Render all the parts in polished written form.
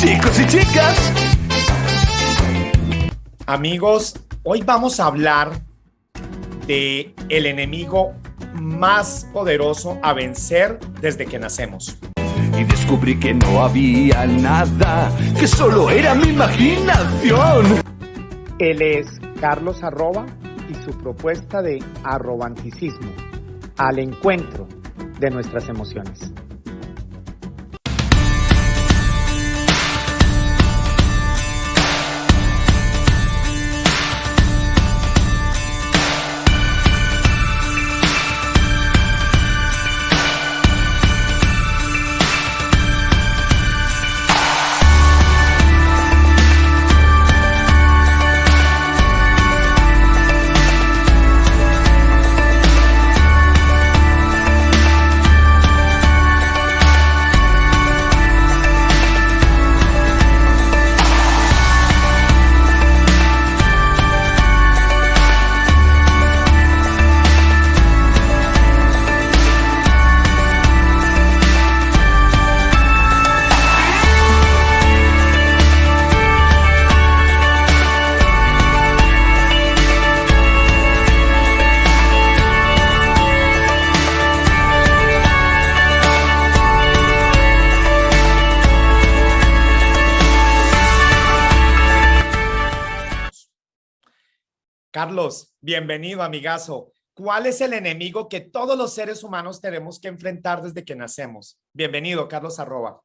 chicos y chicas. Amigos, hoy vamos a hablar de el enemigo más poderoso a vencer desde que nacemos. Y descubrí que no había nada, que solo era mi imaginación. Él es Carlos Arroba y su propuesta de arrobanticismo, al encuentro de nuestras emociones. Carlos, bienvenido, amigazo. ¿Cuál es el enemigo que todos los seres humanos tenemos que enfrentar desde que nacemos? Bienvenido, Carlos Arroba.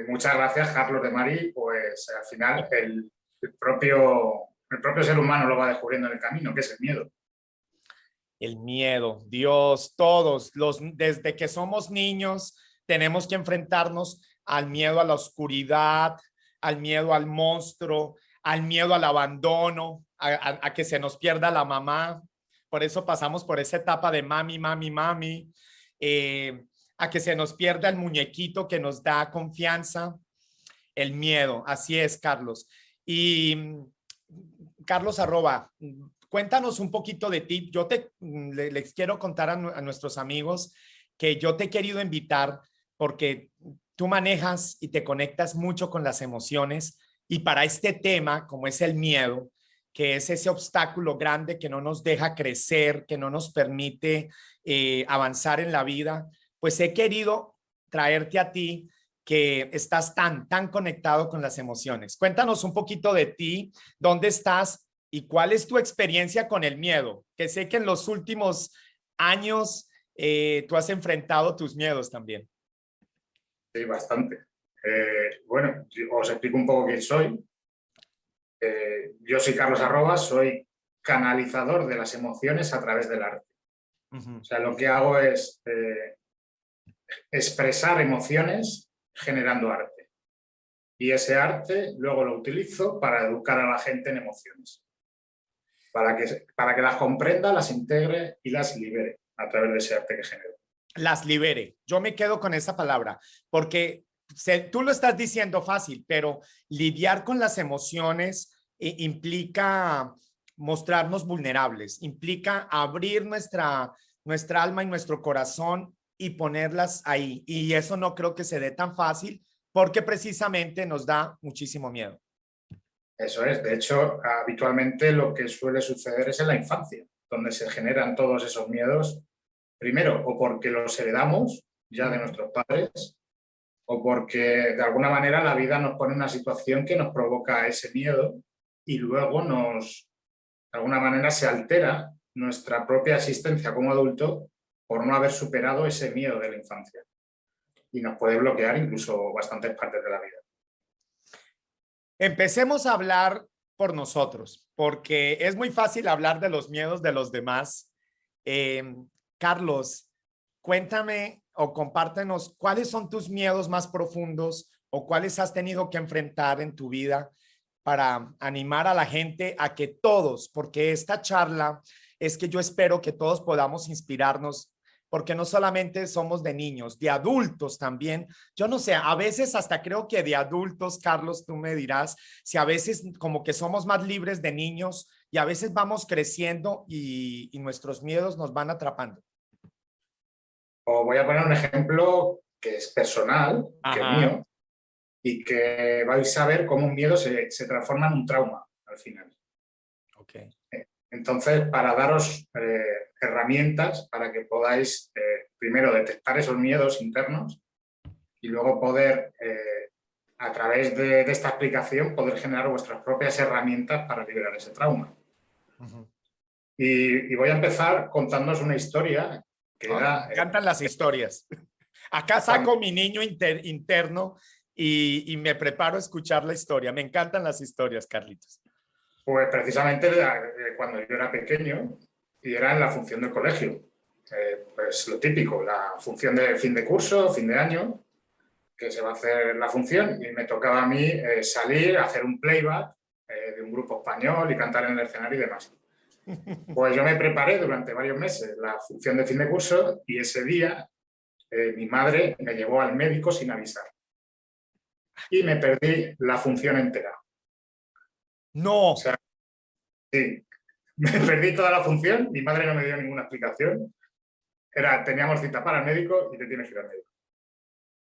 Muchas gracias, Carlos de Mari. Pues al final el propio ser humano lo va descubriendo en el camino, que es el miedo. El miedo, Dios, todos, desde que somos niños, tenemos que enfrentarnos al miedo a la oscuridad, al miedo al monstruo, al miedo al abandono, a que se nos pierda la mamá. Por eso pasamos por esa etapa de mami, mami, mami, a que se nos pierda el muñequito que nos da confianza, el miedo. Así es, Carlos. Y Carlos Arroba, cuéntanos un poquito de ti. Yo les quiero contar a nuestros amigos que yo te he querido invitar porque tú manejas y te conectas mucho con las emociones. Y para este tema, como es el miedo, que es ese obstáculo grande que no nos deja crecer, que no nos permite avanzar en la vida, pues he querido traerte a ti que estás tan conectado con las emociones. Cuéntanos un poquito de ti, dónde estás y cuál es tu experiencia con el miedo, que sé que en los últimos años tú has enfrentado tus miedos también. Sí, bastante. Bueno, os explico un poco quién soy. Yo soy Carlos Arroba, soy canalizador de las emociones a través del arte. O sea, lo que hago es expresar emociones generando arte. Y ese arte luego lo utilizo para educar a la gente en emociones. Para que las comprenda, las integre y las libere a través de ese arte que genero. Las libere. Yo me quedo con esa palabra, porque tú lo estás diciendo fácil, pero lidiar con las emociones implica mostrarnos vulnerables, implica abrir nuestra alma y nuestro corazón y ponerlas ahí. Y eso no creo que se dé tan fácil porque precisamente nos da muchísimo miedo. Eso es. De hecho, habitualmente lo que suele suceder es en la infancia, donde se generan todos esos miedos, primero, o porque los heredamos ya de nuestros padres, o porque de alguna manera la vida nos pone una situación que nos provoca ese miedo y luego de alguna manera se altera nuestra propia existencia como adulto por no haber superado ese miedo de la infancia. Y nos puede bloquear incluso bastantes partes de la vida. Empecemos a hablar por nosotros, porque es muy fácil hablar de los miedos de los demás. Carlos, cuéntame o compártenos cuáles son tus miedos más profundos o cuáles has tenido que enfrentar en tu vida para animar a la gente a que todos, porque esta charla es que yo espero que todos podamos inspirarnos, porque no solamente somos de niños, de adultos también. Yo no sé, a veces hasta creo que de adultos, Carlos, tú me dirás, si a veces como que somos más libres de niños y a veces vamos creciendo y nuestros miedos nos van atrapando. Os voy a poner un ejemplo que es personal, que es mío, y que vais a ver cómo un miedo se transforma en un trauma al final. Okay. Entonces, para daros herramientas para que podáis primero detectar esos miedos internos y luego poder, a través de esta explicación, poder generar vuestras propias herramientas para liberar ese trauma. Uh-huh. Y voy a empezar contándoos una historia que era... Me encantan las historias. Acá saco mi niño interno y me preparo a escuchar la historia. Me encantan las historias, Carlitos. Pues precisamente cuando yo era pequeño y era en la función del colegio. Pues lo típico, la función de fin de curso, fin de año, que se va a hacer la función y me tocaba a mí salir, hacer un playback de un grupo español y cantar en el escenario y demás. Pues yo me preparé durante varios meses la función de fin de curso y ese día mi madre me llevó al médico sin avisar y me perdí la función entera. No. O sea, sí, me perdí toda la función, mi madre no me dio ninguna explicación. Teníamos cita para el médico y te tienes que ir al médico.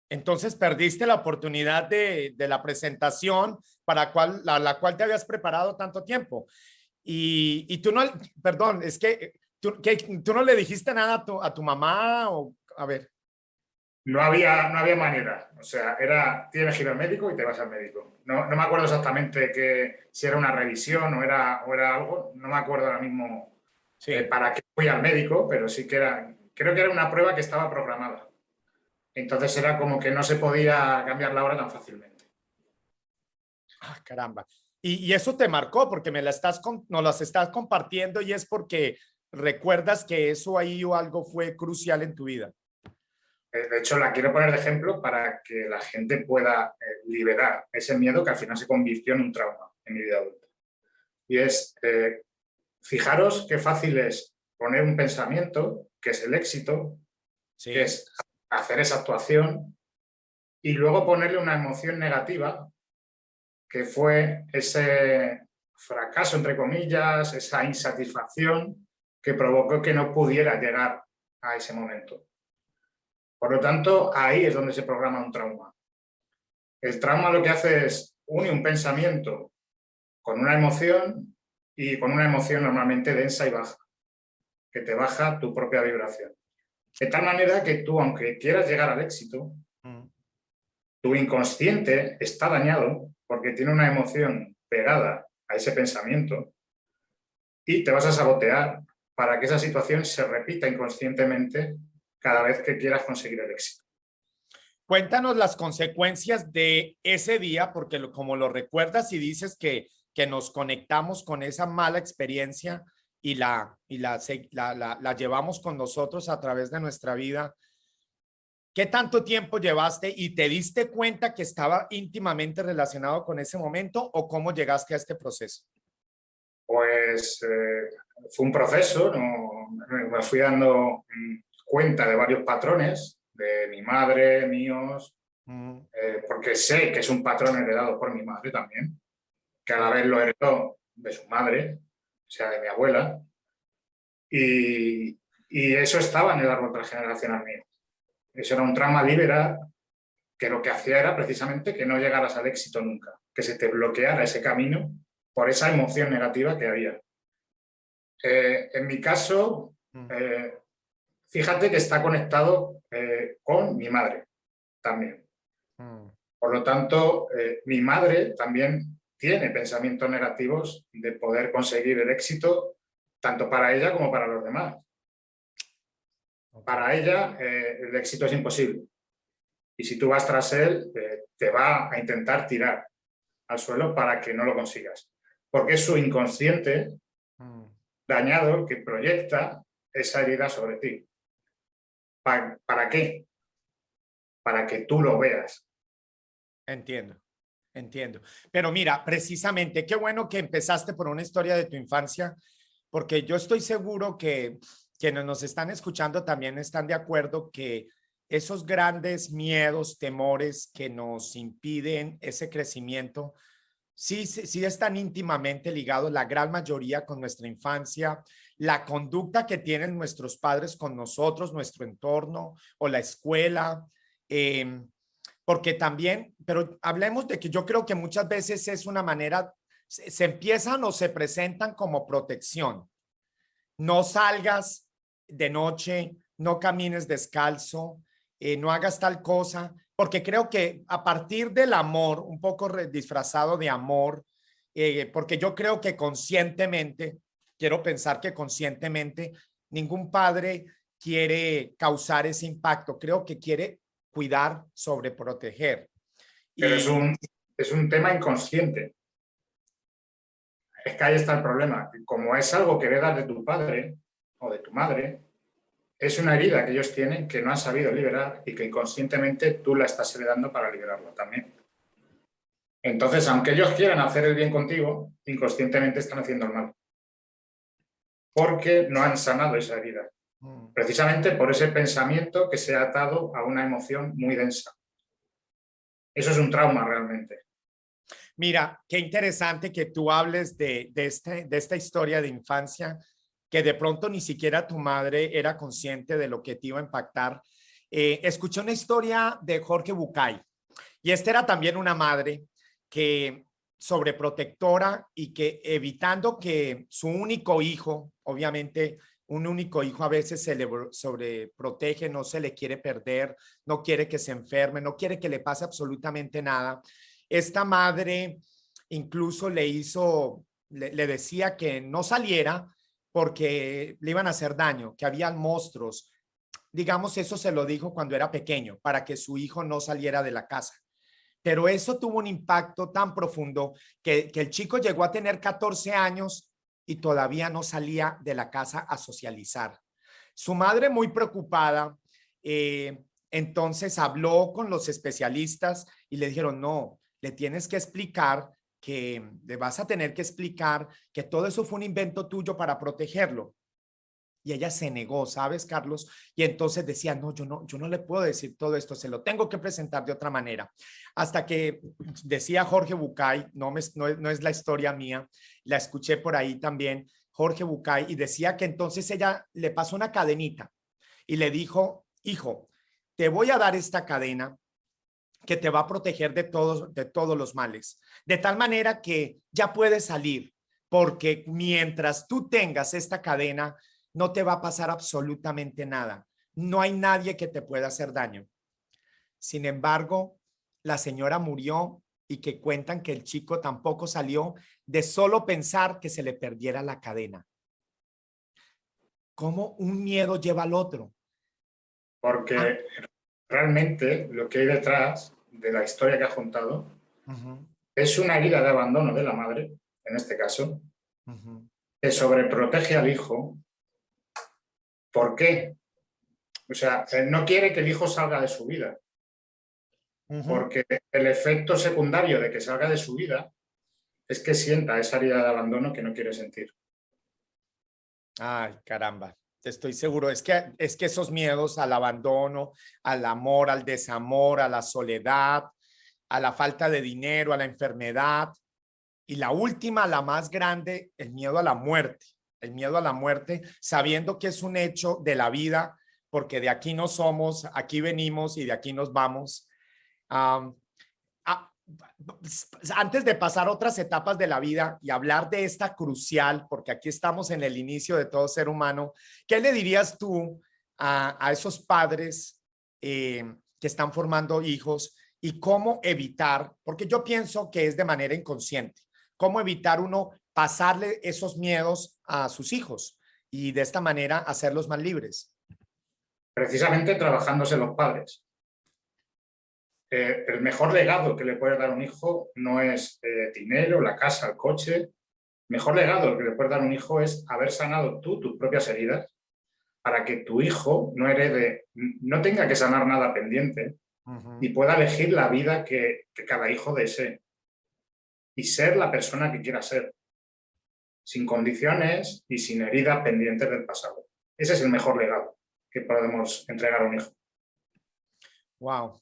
Entonces perdiste la oportunidad de la presentación para la cual te habías preparado tanto tiempo. Y tú no, perdón, es que tú no le dijiste nada a tu mamá o, a ver. No había manera, o sea, tienes que ir al médico y te vas al médico. No me acuerdo exactamente si era una revisión o era algo, no me acuerdo ahora mismo Sí. para qué fui al médico, pero sí que creo que era una prueba que estaba programada. Entonces era como que no se podía cambiar la hora tan fácilmente. Ah, caramba. Y eso te marcó porque nos las estás compartiendo y es porque recuerdas que eso ahí o algo fue crucial en tu vida. De hecho, la quiero poner de ejemplo para que la gente pueda liberar ese miedo que al final se convirtió en un trauma en mi vida adulta. Y es, fijaros qué fácil es poner un pensamiento, que es el éxito, Sí. que es hacer esa actuación, y luego ponerle una emoción negativa, que fue ese fracaso, entre comillas, esa insatisfacción que provocó que no pudiera llegar a ese momento. Por lo tanto, ahí es donde se programa un trauma. El trauma lo que hace es unir un pensamiento con una emoción y con una emoción normalmente densa y baja, que te baja tu propia vibración. De tal manera que tú, aunque quieras llegar al éxito, tu inconsciente está dañado porque tiene una emoción pegada a ese pensamiento y te vas a sabotear para que esa situación se repita inconscientemente cada vez que quieras conseguir el éxito. Cuéntanos las consecuencias de ese día, porque como lo recuerdas y dices que nos conectamos con esa mala experiencia y la llevamos con nosotros a través de nuestra vida. ¿Qué tanto tiempo llevaste y te diste cuenta que estaba íntimamente relacionado con ese momento o cómo llegaste a este proceso? Pues fue un proceso, me fui dando cuenta de varios patrones, de mi madre, míos, porque sé que es un patrón heredado por mi madre también, que a la vez lo heredó de su madre, o sea, de mi abuela, y eso estaba en el árbol transgeneracional mío. Eso era un trauma liberar que lo que hacía era precisamente que no llegaras al éxito nunca, que se te bloqueara ese camino por esa emoción negativa que había. En mi caso, fíjate que está conectado con mi madre también. Por lo tanto, mi madre también tiene pensamientos negativos de poder conseguir el éxito tanto para ella como para los demás. Para ella, el éxito es imposible. Y si tú vas tras él, te va a intentar tirar al suelo para que no lo consigas. Porque es su inconsciente dañado que proyecta esa herida sobre ti. ¿Para qué? Para que tú lo veas. Entiendo. Pero mira, precisamente, qué bueno que empezaste por una historia de tu infancia, porque yo estoy seguro que quienes nos están escuchando también están de acuerdo que esos grandes miedos, temores que nos impiden ese crecimiento, sí están íntimamente ligados, la gran mayoría, con nuestra infancia, la conducta que tienen nuestros padres con nosotros, nuestro entorno o la escuela. porque también, pero hablemos de que yo creo que muchas veces es una manera, se empiezan o se presentan como protección. No salgas de noche, no camines descalzo, no hagas tal cosa, porque creo que a partir del amor, un poco disfrazado de amor, porque yo creo que conscientemente, quiero pensar que conscientemente, ningún padre quiere causar ese impacto, creo que quiere cuidar, sobreproteger. Pero es un tema inconsciente. Es que ahí está el problema. Como es algo que heredas de tu padre o de tu madre, es una herida que ellos tienen que no han sabido liberar y que inconscientemente tú la estás heredando para liberarlo también. Entonces, aunque ellos quieran hacer el bien contigo, inconscientemente están haciendo el mal. Porque no han sanado esa herida. Precisamente por ese pensamiento que se ha atado a una emoción muy densa. Eso es un trauma realmente. Mira, qué interesante que tú hables de esta historia de infancia, que de pronto ni siquiera tu madre era consciente de lo que te iba a impactar. Escuché una historia de Jorge Bucay, y esta era también una madre que sobreprotectora y que evitando que su único hijo, obviamente un único hijo a veces se le sobreprotege, no se le quiere perder, no quiere que se enferme, no quiere que le pase absolutamente nada. Esta madre incluso le decía que no saliera porque le iban a hacer daño, que habían monstruos. Digamos, eso se lo dijo cuando era pequeño, para que su hijo no saliera de la casa. Pero eso tuvo un impacto tan profundo que el chico llegó a tener 14 años y todavía no salía de la casa a socializar. Su madre, muy preocupada, entonces habló con los especialistas y le dijeron, no, le tienes que explicar que le vas a tener que explicar que todo eso fue un invento tuyo para protegerlo. Y ella se negó, ¿sabes, Carlos? Y entonces decía, no, yo no le puedo decir todo esto, se lo tengo que presentar de otra manera. Hasta que decía Jorge Bucay, no es la historia mía, la escuché por ahí también, Jorge Bucay, y decía que entonces ella le pasó una cadenita y le dijo, hijo, te voy a dar esta cadena que te va a proteger de todos los males, de tal manera que ya puedes salir, porque mientras tú tengas esta cadena, no te va a pasar absolutamente nada. No hay nadie que te pueda hacer daño. Sin embargo, la señora murió y que cuentan que el chico tampoco salió de solo pensar que se le perdiera la cadena. ¿Cómo un miedo lleva al otro? Porque realmente lo que hay detrás de la historia que has contado es una herida de abandono de la madre, en este caso, que sobreprotege al hijo. ¿Por qué? O sea, no quiere que el hijo salga de su vida. Porque el efecto secundario de que salga de su vida es que sienta esa herida de abandono que no quiere sentir. Ay, caramba. Estoy seguro. Es que esos miedos al abandono, al amor, al desamor, a la soledad, a la falta de dinero, a la enfermedad. Y la última, la más grande, el miedo a la muerte. El miedo a la muerte, sabiendo que es un hecho de la vida, porque de aquí no somos, aquí venimos y de aquí nos vamos. Antes de pasar otras etapas de la vida y hablar de esta crucial, porque aquí estamos en el inicio de todo ser humano, ¿qué le dirías tú a esos padres que están formando hijos y cómo evitar, porque yo pienso que es de manera inconsciente, cómo evitar uno pasarle esos miedos a sus hijos y de esta manera hacerlos más libres? Precisamente trabajándose los padres. El mejor legado que le puedes dar a un hijo no es dinero, la casa, el coche. El mejor legado que le puedes dar a un hijo es haber sanado tú tus propias heridas para que tu hijo no herede, no tenga que sanar nada pendiente y pueda elegir la vida que cada hijo desee y ser la persona que quiera ser, sin condiciones y sin heridas pendientes del pasado. Ese es el mejor legado que podemos entregar a un hijo. Wow.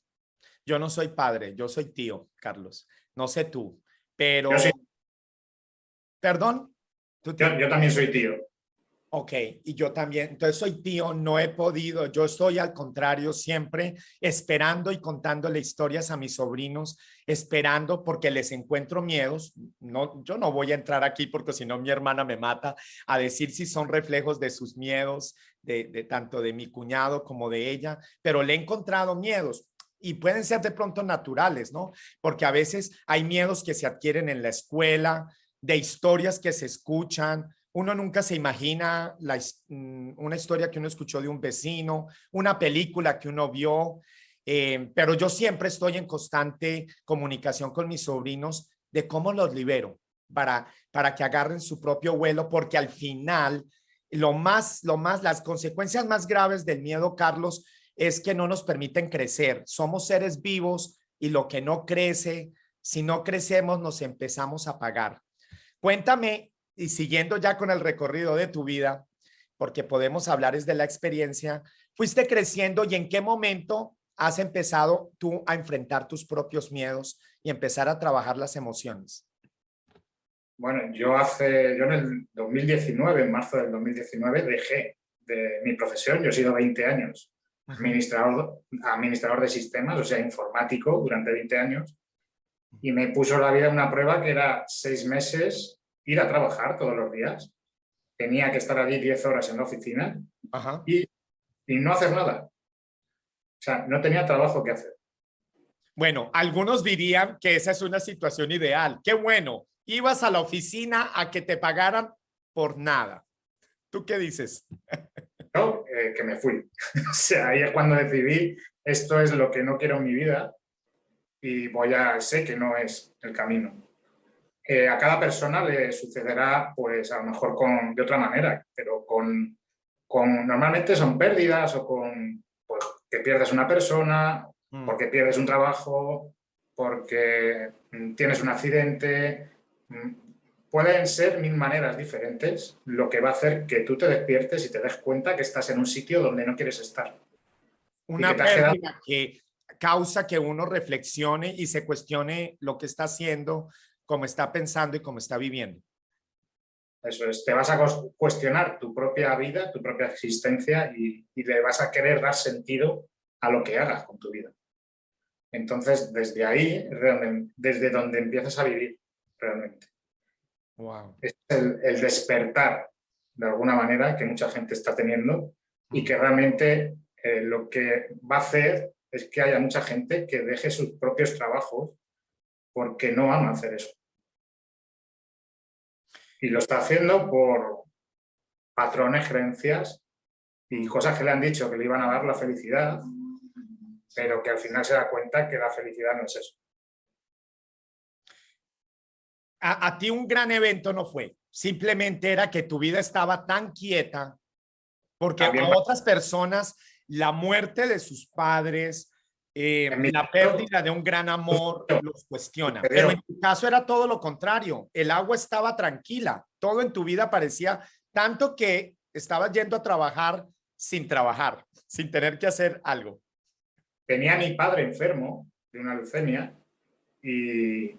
Yo no soy padre, yo soy tío, Carlos. No sé tú, pero... Yo sí. ¿Perdón? Yo también soy tío. Ok, y yo también, entonces soy tío, no he podido, yo estoy al contrario, siempre esperando y contándole historias a mis sobrinos, esperando porque les encuentro miedos. No, yo no voy a entrar aquí porque si no mi hermana me mata a decir si son reflejos de sus miedos, de tanto de mi cuñado como de ella, pero le he encontrado miedos. Y pueden ser de pronto naturales, ¿no? Porque a veces hay miedos que se adquieren en la escuela, de historias que se escuchan. Uno nunca se imagina una historia que uno escuchó de un vecino, una película que uno vio, pero yo siempre estoy en constante comunicación con mis sobrinos de cómo los libero para que agarren su propio vuelo, porque al final las consecuencias más graves del miedo, Carlos, es que no nos permiten crecer. Somos seres vivos y lo que no crece, si no crecemos, nos empezamos a apagar. Cuéntame, y siguiendo ya con el recorrido de tu vida, porque podemos hablar es de la experiencia, fuiste creciendo y en qué momento has empezado tú a enfrentar tus propios miedos y empezar a trabajar las emociones. Bueno, yo en el 2019, en marzo del 2019, dejé de mi profesión. Yo he sido 20 años administrador de sistemas, o sea, informático durante 20 años, y me puso la vida en una prueba que era 6 meses ir a trabajar todos los días. Tenía que estar allí 10 horas en la oficina y no hacer nada. O sea, no tenía trabajo que hacer. Bueno, algunos dirían que esa es una situación ideal. Qué bueno, ibas a la oficina a que te pagaran por nada. ¿Tú qué dices? Yo, que me fui. O sea, ahí es cuando decidí, esto es lo que no quiero en mi vida y sé que no es el camino. A cada persona le sucederá, pues a lo mejor de otra manera, pero normalmente son pérdidas o pues, que pierdes una persona, porque pierdes un trabajo, porque tienes un accidente. Pueden ser 1000 maneras diferentes, lo que va a hacer que tú te despiertes y te des cuenta que estás en un sitio donde no quieres estar. Una pérdida que causa que uno reflexione y se cuestione lo que está haciendo, cómo está pensando y cómo está viviendo. Eso es, te vas a cuestionar tu propia vida, tu propia existencia y le vas a querer dar sentido a lo que hagas con tu vida. Entonces, desde ahí, desde donde empiezas a vivir realmente. Wow. Es el despertar, de alguna manera, que mucha gente está teniendo y que realmente lo que va a hacer es que haya mucha gente que deje sus propios trabajos porque no ama hacer eso. Y lo está haciendo por patrones, creencias y cosas que le han dicho que le iban a dar la felicidad, pero que al final se da cuenta que la felicidad no es eso. A ti un gran evento no fue, simplemente era que tu vida estaba tan quieta, porque a otras personas la muerte de sus padres, la pérdida de un gran amor los cuestiona, pero en tu caso era todo lo contrario, el agua estaba tranquila, todo en tu vida parecía tanto que estabas yendo a trabajar, sin tener que hacer algo. Tenía a mi padre enfermo de una leucemia y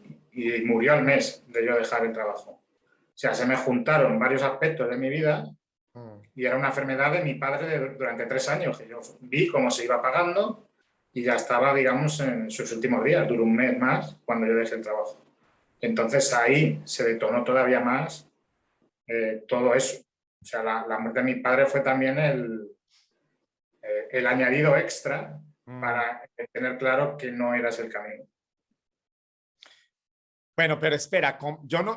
murió al mes de yo dejar el trabajo. O sea, se me juntaron varios aspectos de mi vida y era una enfermedad de mi padre durante 3 años, que yo vi cómo se iba pagando y ya estaba, digamos, en sus últimos días. Duró un mes más cuando yo dejé el trabajo. Entonces ahí se detonó todavía más todo eso. O sea, la muerte de mi padre fue también el añadido extra para tener claro que no era ese el camino. Bueno, pero espera,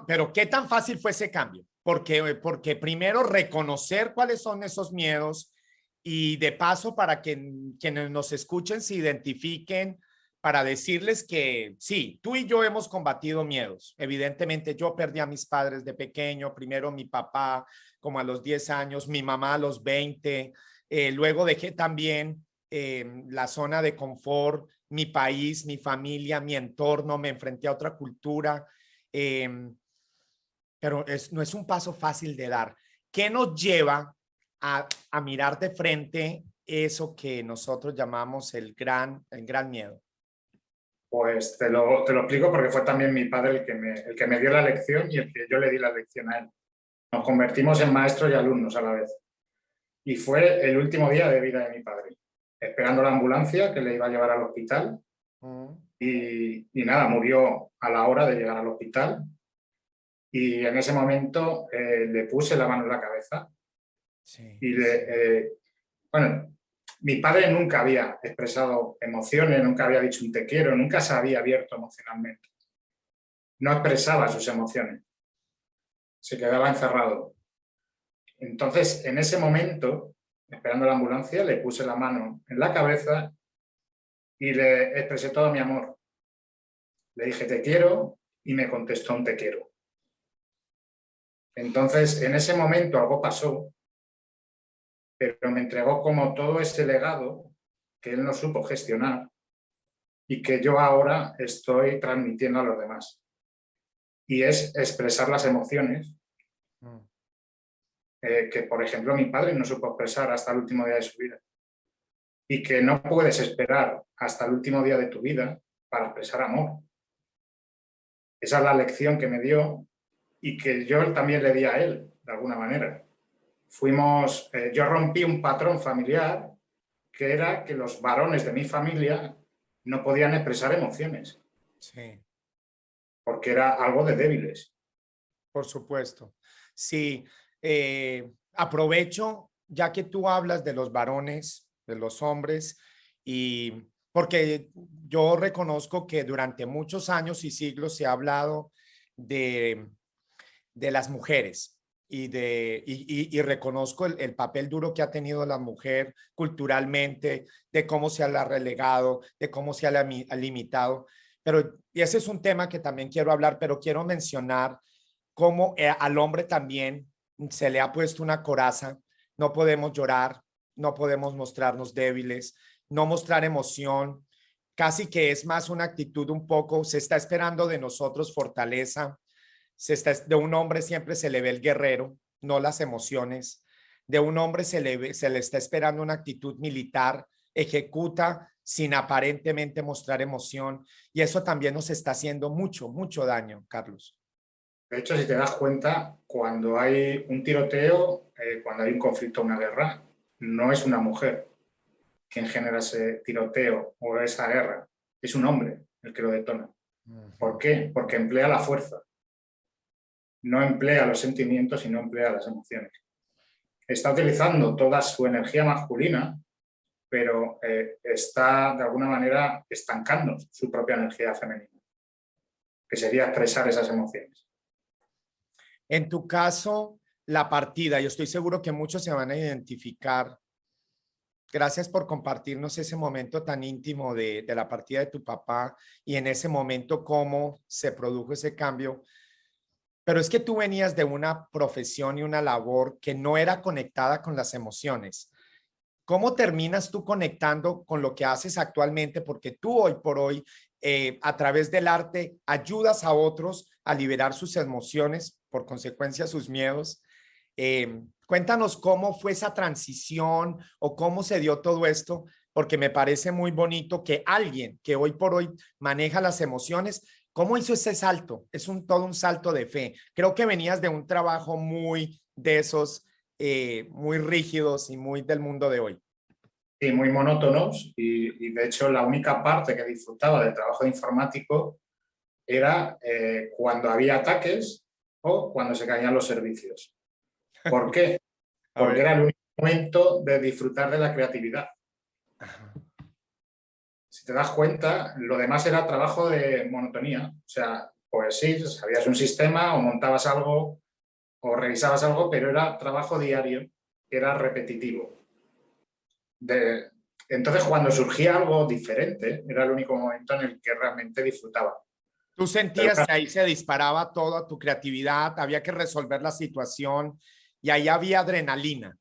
pero ¿qué tan fácil fue ese cambio? Porque primero reconocer cuáles son esos miedos y de paso para que quienes nos escuchen se identifiquen, para decirles que sí, tú y yo hemos combatido miedos. Evidentemente yo perdí a mis padres de pequeño, primero mi papá como a los 10 años, mi mamá a los 20, luego dejé también la zona de confort, mi país, mi familia, mi entorno, me enfrenté a otra cultura, pero no es un paso fácil de dar. ¿Qué nos lleva a mirar de frente eso que nosotros llamamos el gran miedo? Pues te lo explico porque fue también mi padre el que me dio la lección y el que yo le di la lección a él. Nos convertimos en maestros y alumnos a la vez. Y fue el último día de vida de mi padre, esperando la ambulancia que le iba a llevar al hospital. Y nada, murió a la hora de llegar al hospital. Y en ese momento le puse la mano en la cabeza. Sí. Y bueno, mi padre nunca había expresado emociones, nunca había dicho un te quiero, nunca se había abierto emocionalmente. No expresaba sus emociones. Se quedaba encerrado. Entonces, en ese momento, esperando la ambulancia, le puse la mano en la cabeza y le expresé todo mi amor. Le dije te quiero y me contestó un te quiero. Entonces, en ese momento algo pasó, pero me entregó como todo ese legado que él no supo gestionar y que yo ahora estoy transmitiendo a los demás. Y es expresar las emociones que, por ejemplo, mi padre no supo expresar hasta el último día de su vida. Y que no puedes esperar hasta el último día de tu vida para expresar amor. Esa es la lección que me dio y que yo también le di a él, de alguna manera. Yo rompí un patrón familiar que era que los varones de mi familia no podían expresar emociones. Sí. Porque era algo de débiles. Por supuesto. Sí, aprovecho, ya que tú hablas de los varones, de los hombres, y porque yo reconozco que durante muchos años y siglos se ha hablado de las mujeres y reconozco el papel duro que ha tenido la mujer culturalmente, de cómo se ha relegado, de cómo se ha limitado. Y ese es un tema que también quiero hablar, pero quiero mencionar cómo al hombre también se le ha puesto una coraza. No podemos llorar, no podemos mostrarnos débiles, no mostrar emoción. Casi que es más una actitud un poco, se está esperando de nosotros fortaleza. De un hombre siempre se le ve el guerrero, no las emociones. De un hombre se le está esperando una actitud militar, ejecuta sin aparentemente mostrar emoción. Y eso también nos está haciendo mucho, mucho daño, Carlos. De hecho, si te das cuenta, cuando hay un tiroteo, cuando hay un conflicto, una guerra, no es una mujer quien genera ese tiroteo o esa guerra, es un hombre el que lo detona. ¿Por qué? Porque emplea la fuerza. No emplea los sentimientos y no emplea las emociones. Está utilizando toda su energía masculina, pero está de alguna manera estancando su propia energía femenina, que sería expresar esas emociones. En tu caso, la partida, yo estoy seguro que muchos se van a identificar. Gracias por compartirnos ese momento tan íntimo de la partida de tu papá y en ese momento cómo se produjo ese cambio. Pero es que tú venías de una profesión y una labor que no era conectada con las emociones. ¿Cómo terminas tú conectando con lo que haces actualmente? Porque tú hoy por hoy, a través del arte, ayudas a otros a liberar sus emociones, por consecuencia sus miedos. Cuéntanos cómo fue esa transición o cómo se dio todo esto, porque me parece muy bonito que alguien que hoy por hoy maneja las emociones, ¿cómo hizo ese salto? Es todo un salto de fe. Creo que venías de un trabajo muy de esos, muy rígidos y muy del mundo de hoy. Sí, muy monótonos y de hecho la única parte que disfrutaba del trabajo de informático era cuando había ataques o cuando se caían los servicios. ¿Por qué? Porque era el único momento de disfrutar de la creatividad. Si te das cuenta, lo demás era trabajo de monotonía. O sea, pues sí, sabías un sistema o montabas algo o revisabas algo, pero era trabajo diario, era repetitivo. Entonces, cuando surgía algo diferente, era el único momento en el que realmente disfrutaba. ¿Tú sentías que ahí se disparaba toda tu creatividad, había que resolver la situación y ahí había adrenalina?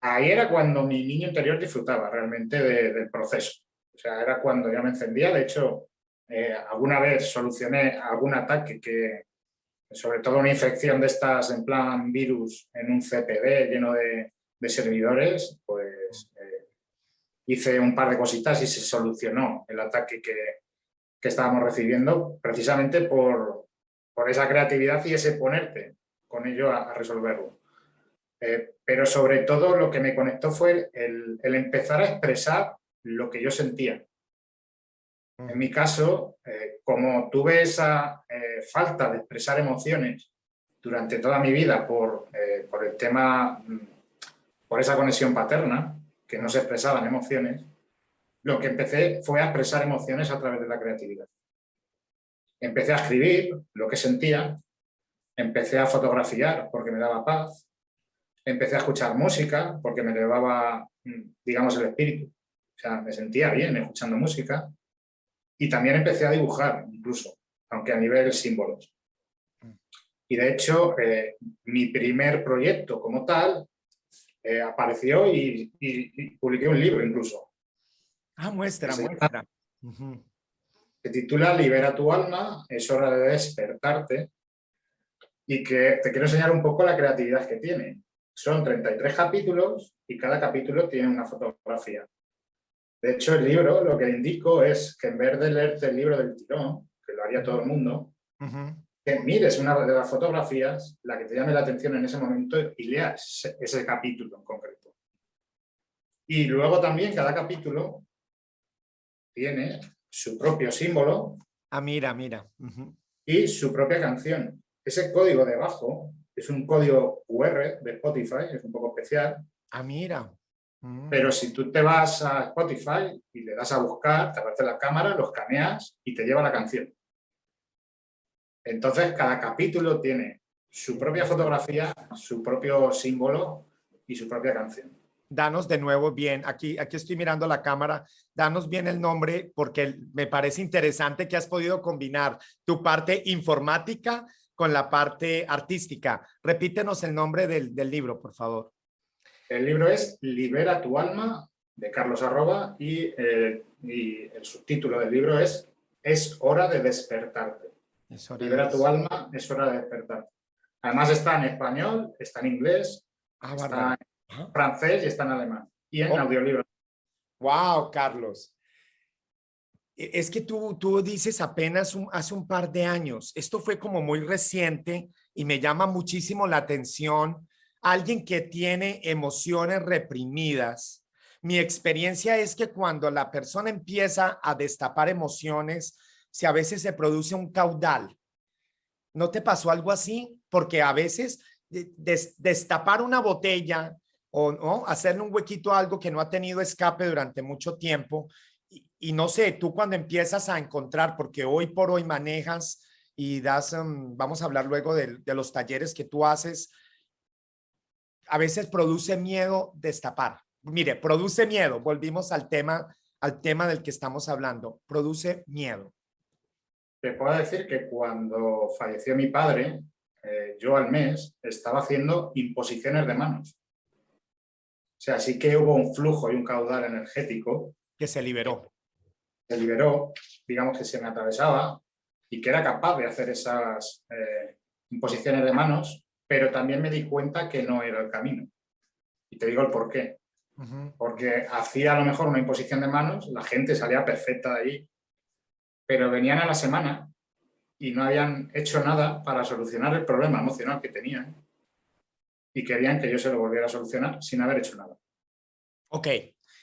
Ahí era cuando mi niño interior disfrutaba realmente del proceso. O sea, era cuando ya me encendía. De hecho, alguna vez solucioné algún ataque que, sobre todo una infección de estas en plan virus en un CPD lleno de servidores, pues hice un par de cositas y se solucionó el ataque que estábamos recibiendo precisamente por esa creatividad y ese ponerte con ello a resolverlo. Pero sobre todo lo que me conectó fue el empezar a expresar lo que yo sentía. En mi caso, como tuve esa falta de expresar emociones durante toda mi vida por el tema, por esa conexión paterna, que no se expresaban emociones, lo que empecé fue a expresar emociones a través de la creatividad. Empecé a escribir lo que sentía, empecé a fotografiar porque me daba paz, empecé a escuchar música porque me elevaba, digamos, el espíritu. O sea, me sentía bien escuchando música. Y también empecé a dibujar, incluso, aunque a nivel símbolos. Y de hecho, mi primer proyecto como tal apareció y publiqué un libro incluso. Ah, muestra, Se muestra. se titula Libera tu alma, es hora de despertarte. Y que te quiero enseñar un poco la creatividad que tiene. Son 33 capítulos y cada capítulo tiene una fotografía. De hecho, el libro lo que indico es que en vez de leerte el libro del tirón, que lo haría todo el mundo, que mires una de las fotografías, la que te llame la atención en ese momento y leas ese capítulo en concreto. Y luego también cada capítulo tiene su propio símbolo Ah, mira, mira. y su propia canción. Ese código debajo es un código QR de Spotify, es un poco especial. Ah, mira. Pero si tú te vas a Spotify y le das a buscar, te aparece la cámara, lo escaneas y te lleva la canción. Entonces, cada capítulo tiene su propia fotografía, su propio símbolo y su propia canción. Danos de nuevo bien, aquí estoy mirando la cámara, danos bien el nombre porque me parece interesante que has podido combinar tu parte informática con la parte artística. Repítenos el nombre del libro, por favor. El libro es Libera tu alma, de Carlos Arroba, y el subtítulo del libro es hora de despertarte. Libera tu alma, es hora de despertarte. Además está en español, está en inglés, está en francés y está en alemán. Y en audiolibro. Wow, Carlos. Es que tú dices apenas hace un par de años. Esto fue como muy reciente y me llama muchísimo la atención. Alguien que tiene emociones reprimidas. Mi experiencia es que cuando la persona empieza a destapar emociones, a veces se produce un caudal. ¿No te pasó algo así? Porque a veces destapar una botella o ¿no? hacerle un huequito a algo que no ha tenido escape durante mucho tiempo. Y no sé, tú cuando empiezas a encontrar, porque hoy por hoy manejas y das, vamos a hablar luego de los talleres que tú haces, a veces produce miedo destapar. Mire, produce miedo. Volvimos al tema del que estamos hablando. Produce miedo. Te puedo decir que cuando falleció mi padre, yo al mes estaba haciendo imposiciones de manos. O sea, sí que hubo un flujo y un caudal energético. Que se liberó. Se liberó, digamos que se me atravesaba y que era capaz de hacer esas imposiciones de manos, pero también me di cuenta que no era el camino. Y te digo el por qué. Porque hacía a lo mejor una imposición de manos, la gente salía perfecta de allí, pero venían a la semana y no habían hecho nada para solucionar el problema emocional que tenían y querían que yo se lo volviera a solucionar sin haber hecho nada. Ok,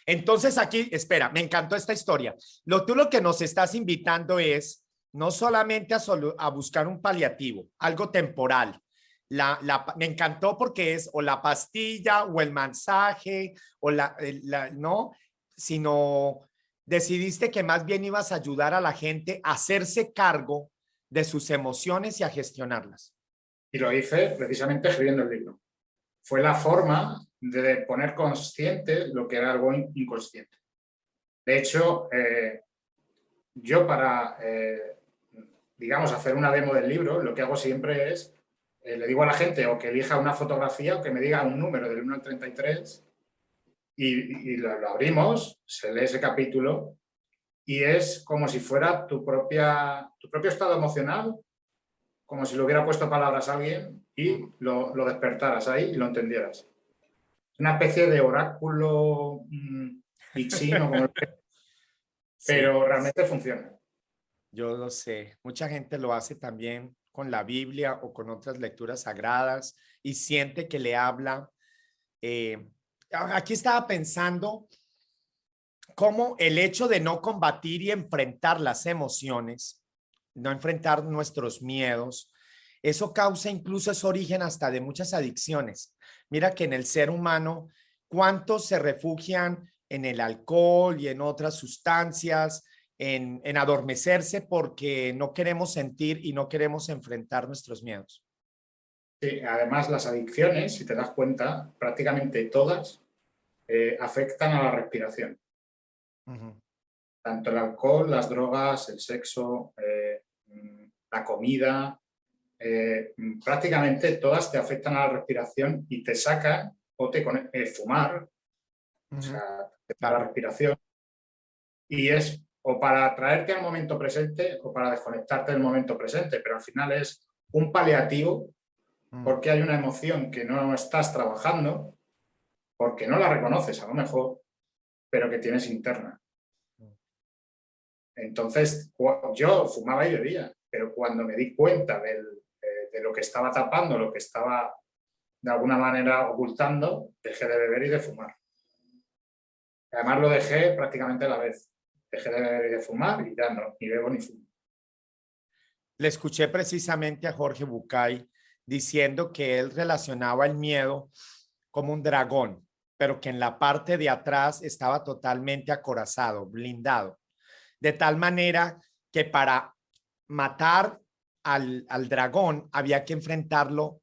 entonces aquí, espera, me encantó esta historia. Tú lo que nos estás invitando es no solamente a buscar un paliativo, algo temporal. Me encantó porque es o la pastilla o el mensaje o no, sino decidiste que más bien ibas a ayudar a la gente a hacerse cargo de sus emociones y a gestionarlas. Y lo hice precisamente escribiendo el libro. Fue la forma de poner consciente lo que era algo inconsciente. De hecho, yo para, digamos, hacer una demo del libro, lo que hago siempre es, le digo a la gente o que elija una fotografía o que me diga un número del 1 al 33 y lo abrimos, se lee ese capítulo y es como si fuera tu propio estado emocional, como si le hubiera puesto palabras a alguien y lo despertaras ahí y lo entendieras. Es una especie de oráculo y chino, como pero realmente funciona. Yo lo sé. Mucha gente lo hace también con la Biblia o con otras lecturas sagradas y siente que le habla. Aquí estaba pensando cómo el hecho de no combatir y enfrentar las emociones, no enfrentar nuestros miedos, eso causa incluso es origen hasta de muchas adicciones. Mira que en el ser humano, ¿cuántos se refugian en el alcohol y en otras sustancias, en adormecerse porque no queremos sentir y no queremos enfrentar nuestros miedos? Sí, además las adicciones, si te das cuenta, prácticamente todas afectan a la respiración. Tanto el alcohol, las drogas, el sexo, la comida, prácticamente todas te afectan a la respiración y te sacan o te fumar, o sea, la respiración, y es o para traerte al momento presente o para desconectarte del momento presente, pero al final es un paliativo porque hay una emoción que no estás trabajando, porque no la reconoces a lo mejor, pero que tienes interna. Entonces, yo fumaba y bebía, pero cuando me di cuenta de lo que estaba tapando, lo que estaba de alguna manera ocultando, dejé de beber y de fumar. Además lo dejé prácticamente a la vez. Dejé de beber y de fumar y ya no, ni bebo ni fumo. Le escuché precisamente a Jorge Bucay diciendo que él relacionaba el miedo como un dragón, pero que en la parte de atrás estaba totalmente acorazado, blindado. De tal manera que para matar al dragón había que enfrentarlo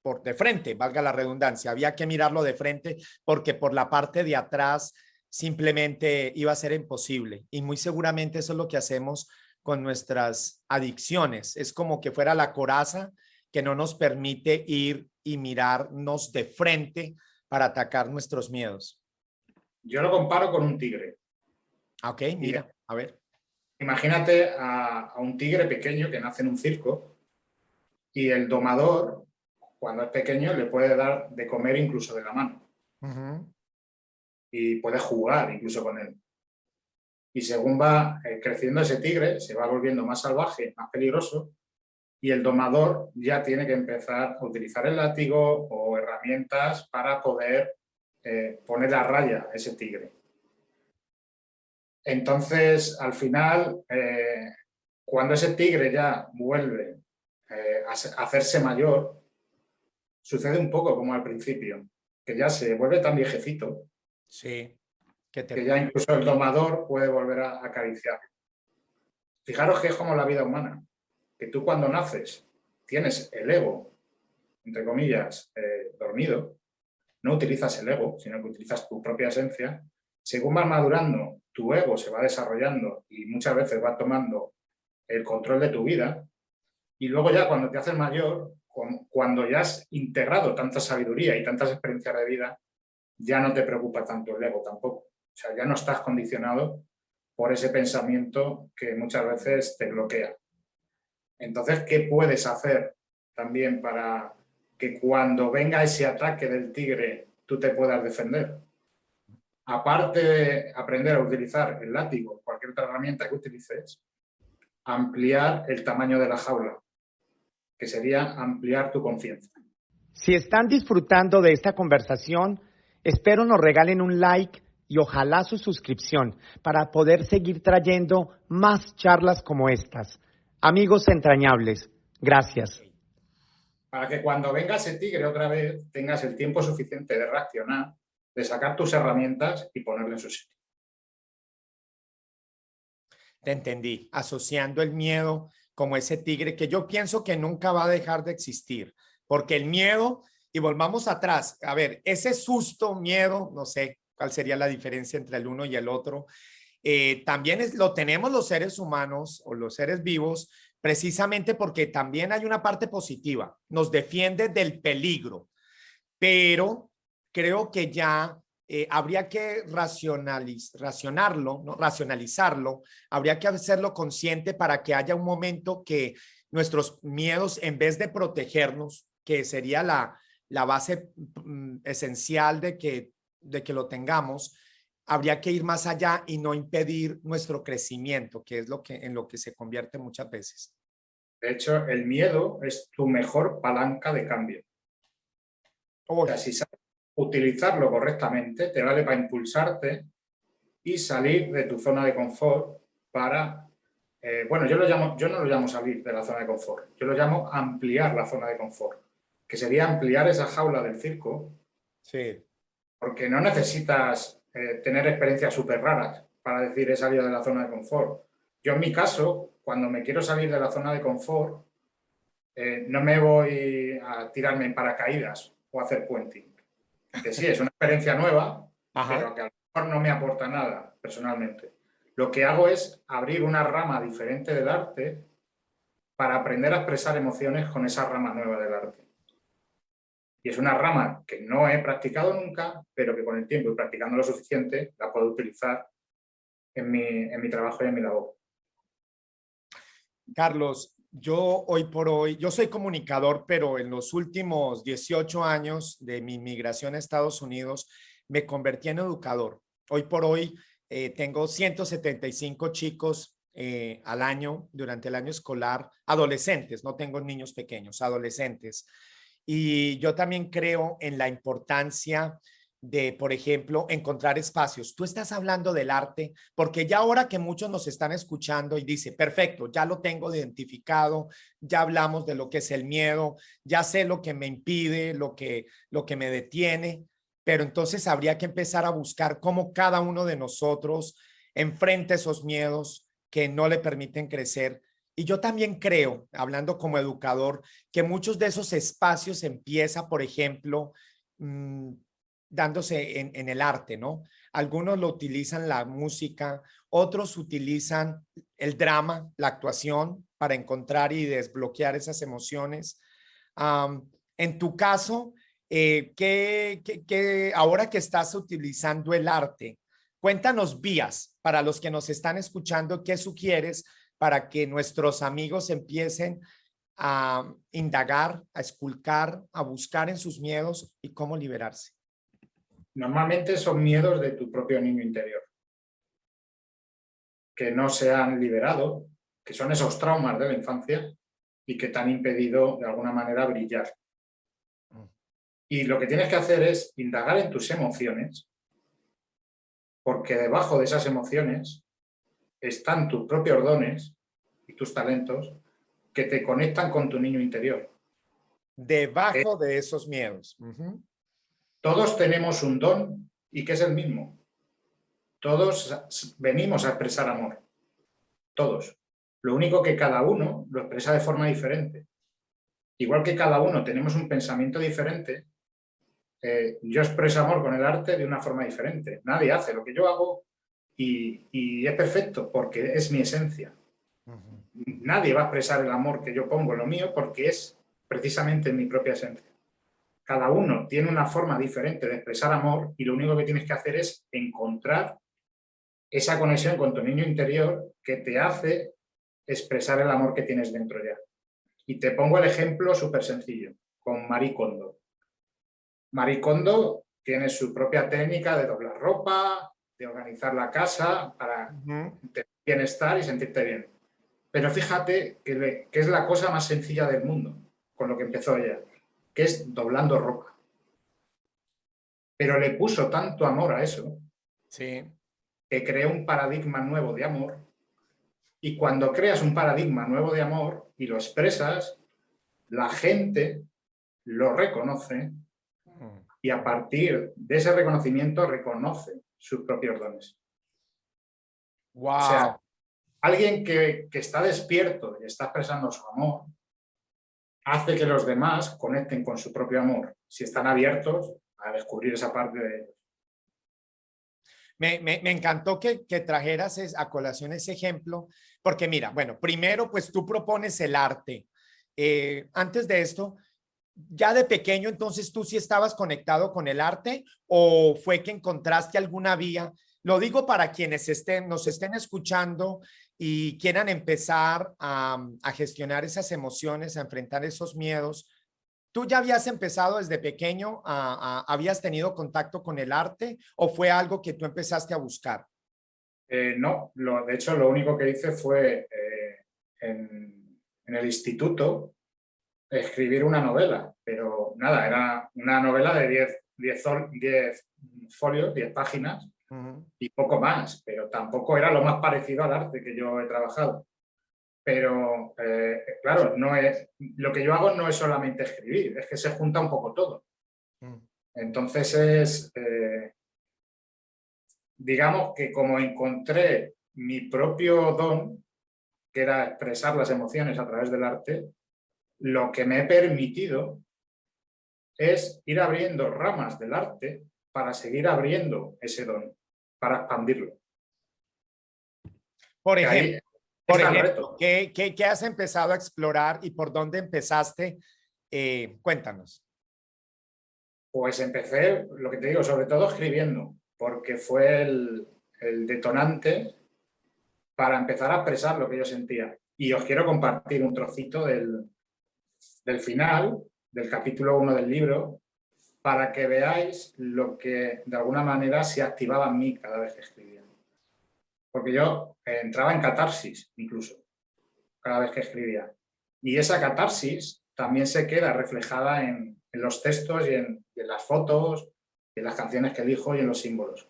por de frente, valga la redundancia, había que mirarlo de frente porque por la parte de atrás simplemente iba a ser imposible. Y muy seguramente eso es lo que hacemos con nuestras adicciones. Es como que fuera la coraza que no nos permite ir y mirarnos de frente para atacar nuestros miedos. Yo lo comparo con un tigre. Ok, mira, a ver. Imagínate a un tigre pequeño que nace en un circo y el domador, cuando es pequeño, le puede dar de comer incluso de la mano. Y puede jugar incluso con él. Y según va creciendo ese tigre, se va volviendo más salvaje, más peligroso, y el domador ya tiene que empezar a utilizar el látigo o herramientas para poder poner a raya a ese tigre. Entonces, al final, cuando ese tigre ya vuelve a hacerse mayor, sucede un poco como al principio, que ya se vuelve tan viejecito, sí, que ya incluso el domador puede volver a acariciar. Fijaros que es como la vida humana, que tú cuando naces tienes el ego, entre comillas, dormido, no utilizas el ego, sino que utilizas tu propia esencia. Según vas madurando, tu ego se va desarrollando y muchas veces va tomando el control de tu vida. Y luego ya cuando te haces mayor, cuando ya has integrado tanta sabiduría y tantas experiencias de vida, ya no te preocupa tanto el ego tampoco. O sea, ya no estás condicionado por ese pensamiento que muchas veces te bloquea. Entonces, ¿qué puedes hacer también para que cuando venga ese ataque del tigre tú te puedas defender? Aparte de aprender a utilizar el látigo o cualquier otra herramienta que utilices, ampliar el tamaño de la jaula, que sería ampliar tu conciencia. Si están disfrutando de esta conversación, espero nos regalen un like y ojalá su suscripción para poder seguir trayendo más charlas como estas. Amigos entrañables, gracias. Para que cuando venga ese tigre otra vez tengas el tiempo suficiente de reaccionar, de sacar tus herramientas y ponerle en su sitio. Te entendí, asociando el miedo como ese tigre que yo pienso que nunca va a dejar de existir, porque el miedo, y volvamos atrás, a ver, ese susto, miedo, no sé cuál sería la diferencia entre el uno y el otro, también lo tenemos los seres humanos o los seres vivos, precisamente porque también hay una parte positiva, nos defiende del peligro, pero creo que ya habría que racionalizarlo, ¿no? Racionalizarlo, habría que hacerlo consciente para que haya un momento que nuestros miedos, en vez de protegernos, que sería la base esencial de que lo tengamos, habría que ir más allá y no impedir nuestro crecimiento, que es en lo que se convierte muchas veces. De hecho, el miedo es tu mejor palanca de cambio. O sea, si sabes utilizarlo correctamente, te vale para impulsarte y salir de tu zona de confort para... bueno, yo no lo llamo salir de la zona de confort, yo lo llamo ampliar la zona de confort, que sería ampliar esa jaula del circo. Sí. Porque no necesitas tener experiencias súper raras para decir he salido de la zona de confort. Yo en mi caso, cuando me quiero salir de la zona de confort, no me voy a tirarme en paracaídas o a hacer puenting. Que sí, es una experiencia nueva, pero que a lo mejor no me aporta nada personalmente. Lo que hago es abrir una rama diferente del arte para aprender a expresar emociones con esa rama nueva del arte. Y es una rama que no he practicado nunca, pero que con el tiempo y practicando lo suficiente la puedo utilizar en mi trabajo y en mi labor. Carlos, yo hoy por hoy, yo soy comunicador, pero en los últimos 18 años de mi migración a Estados Unidos me convertí en educador. Hoy por hoy tengo 175 chicos al año durante el año escolar, adolescentes, no tengo niños pequeños, adolescentes. Y yo también creo en la importancia de, por ejemplo, encontrar espacios. Tú estás hablando del arte, porque ya ahora que muchos nos están escuchando y dice, perfecto, ya lo tengo identificado, ya hablamos de lo que es el miedo, ya sé lo que me impide, lo que me detiene, pero entonces habría que empezar a buscar cómo cada uno de nosotros enfrenta esos miedos que no le permiten crecer. Y yo también creo, hablando como educador, que muchos de esos espacios empieza, por ejemplo, dándose en el arte, ¿no? Algunos lo utilizan la música, otros utilizan el drama, la actuación, para encontrar y desbloquear esas emociones. En tu caso, ahora que estás utilizando el arte, cuéntanos vías para los que nos están escuchando, ¿qué sugieres para que nuestros amigos empiecen a indagar, a esculcar, a buscar en sus miedos y cómo liberarse? Normalmente son miedos de tu propio niño interior, que no se han liberado, que son esos traumas de la infancia y que te han impedido de alguna manera brillar. Y lo que tienes que hacer es indagar en tus emociones, porque debajo de esas emociones están tus propios dones y tus talentos que te conectan con tu niño interior. Debajo de esos miedos. Todos tenemos un don y que es el mismo. Todos venimos a expresar amor. Todos. Lo único que cada uno lo expresa de forma diferente. Igual que cada uno tenemos un pensamiento diferente, yo expreso amor con el arte de una forma diferente. Nadie hace lo que yo hago y es perfecto porque es mi esencia. Nadie va a expresar el amor que yo pongo en lo mío porque es precisamente mi propia esencia. Cada uno tiene una forma diferente de expresar amor y lo único que tienes que hacer es encontrar esa conexión con tu niño interior que te hace expresar el amor que tienes dentro ya. Y te pongo el ejemplo súper sencillo, con Marie Kondo. Marie Kondo tiene su propia técnica de doblar ropa, de organizar la casa para tener bienestar y sentirte bien. Pero fíjate que es la cosa más sencilla del mundo, con lo que empezó ella, que es doblando ropa. Pero le puso tanto amor a eso, sí, que creó un paradigma nuevo de amor. Y cuando creas un paradigma nuevo de amor y lo expresas, la gente lo reconoce y a partir de ese reconocimiento reconoce sus propios dones. Wow. O sea, alguien que está despierto y está expresando su amor hace que los demás conecten con su propio amor, si están abiertos a descubrir esa parte de ellos. Me encantó que trajeras a colación ese ejemplo, porque mira, bueno, primero pues tú propones el arte. Antes de esto, ya de pequeño, entonces tú sí estabas conectado con el arte o fue que encontraste alguna vía. Lo digo para quienes nos estén escuchando y quieran empezar a gestionar esas emociones, a enfrentar esos miedos. ¿Tú ya habías empezado desde pequeño, habías tenido contacto con el arte o fue algo que tú empezaste a buscar? No, de hecho lo único que hice fue en en el instituto escribir una novela, pero nada, era una novela de 10 folios, 10 páginas y poco más, pero tampoco era lo más parecido al arte que yo he trabajado. Pero, claro, lo que yo hago no es solamente escribir, es que se junta un poco todo. Entonces, digamos que como encontré mi propio don, que era expresar las emociones a través del arte, lo que me he permitido es ir abriendo ramas del arte para seguir abriendo ese don, para expandirlo. Por Que ahí ejemplo, está el reto. ¿qué has empezado a explorar y por dónde empezaste? Cuéntanos. Pues empecé, lo que te digo, sobre todo escribiendo, porque fue el detonante para empezar a expresar lo que yo sentía. Y os quiero compartir un trocito del final, del capítulo 1 del libro, para que veáis lo que de alguna manera se activaba en mí cada vez que escribía. Porque yo entraba en catarsis, incluso, cada vez que escribía. Y esa catarsis también se queda reflejada en los textos y en las fotos, en las canciones que elijo y en los símbolos.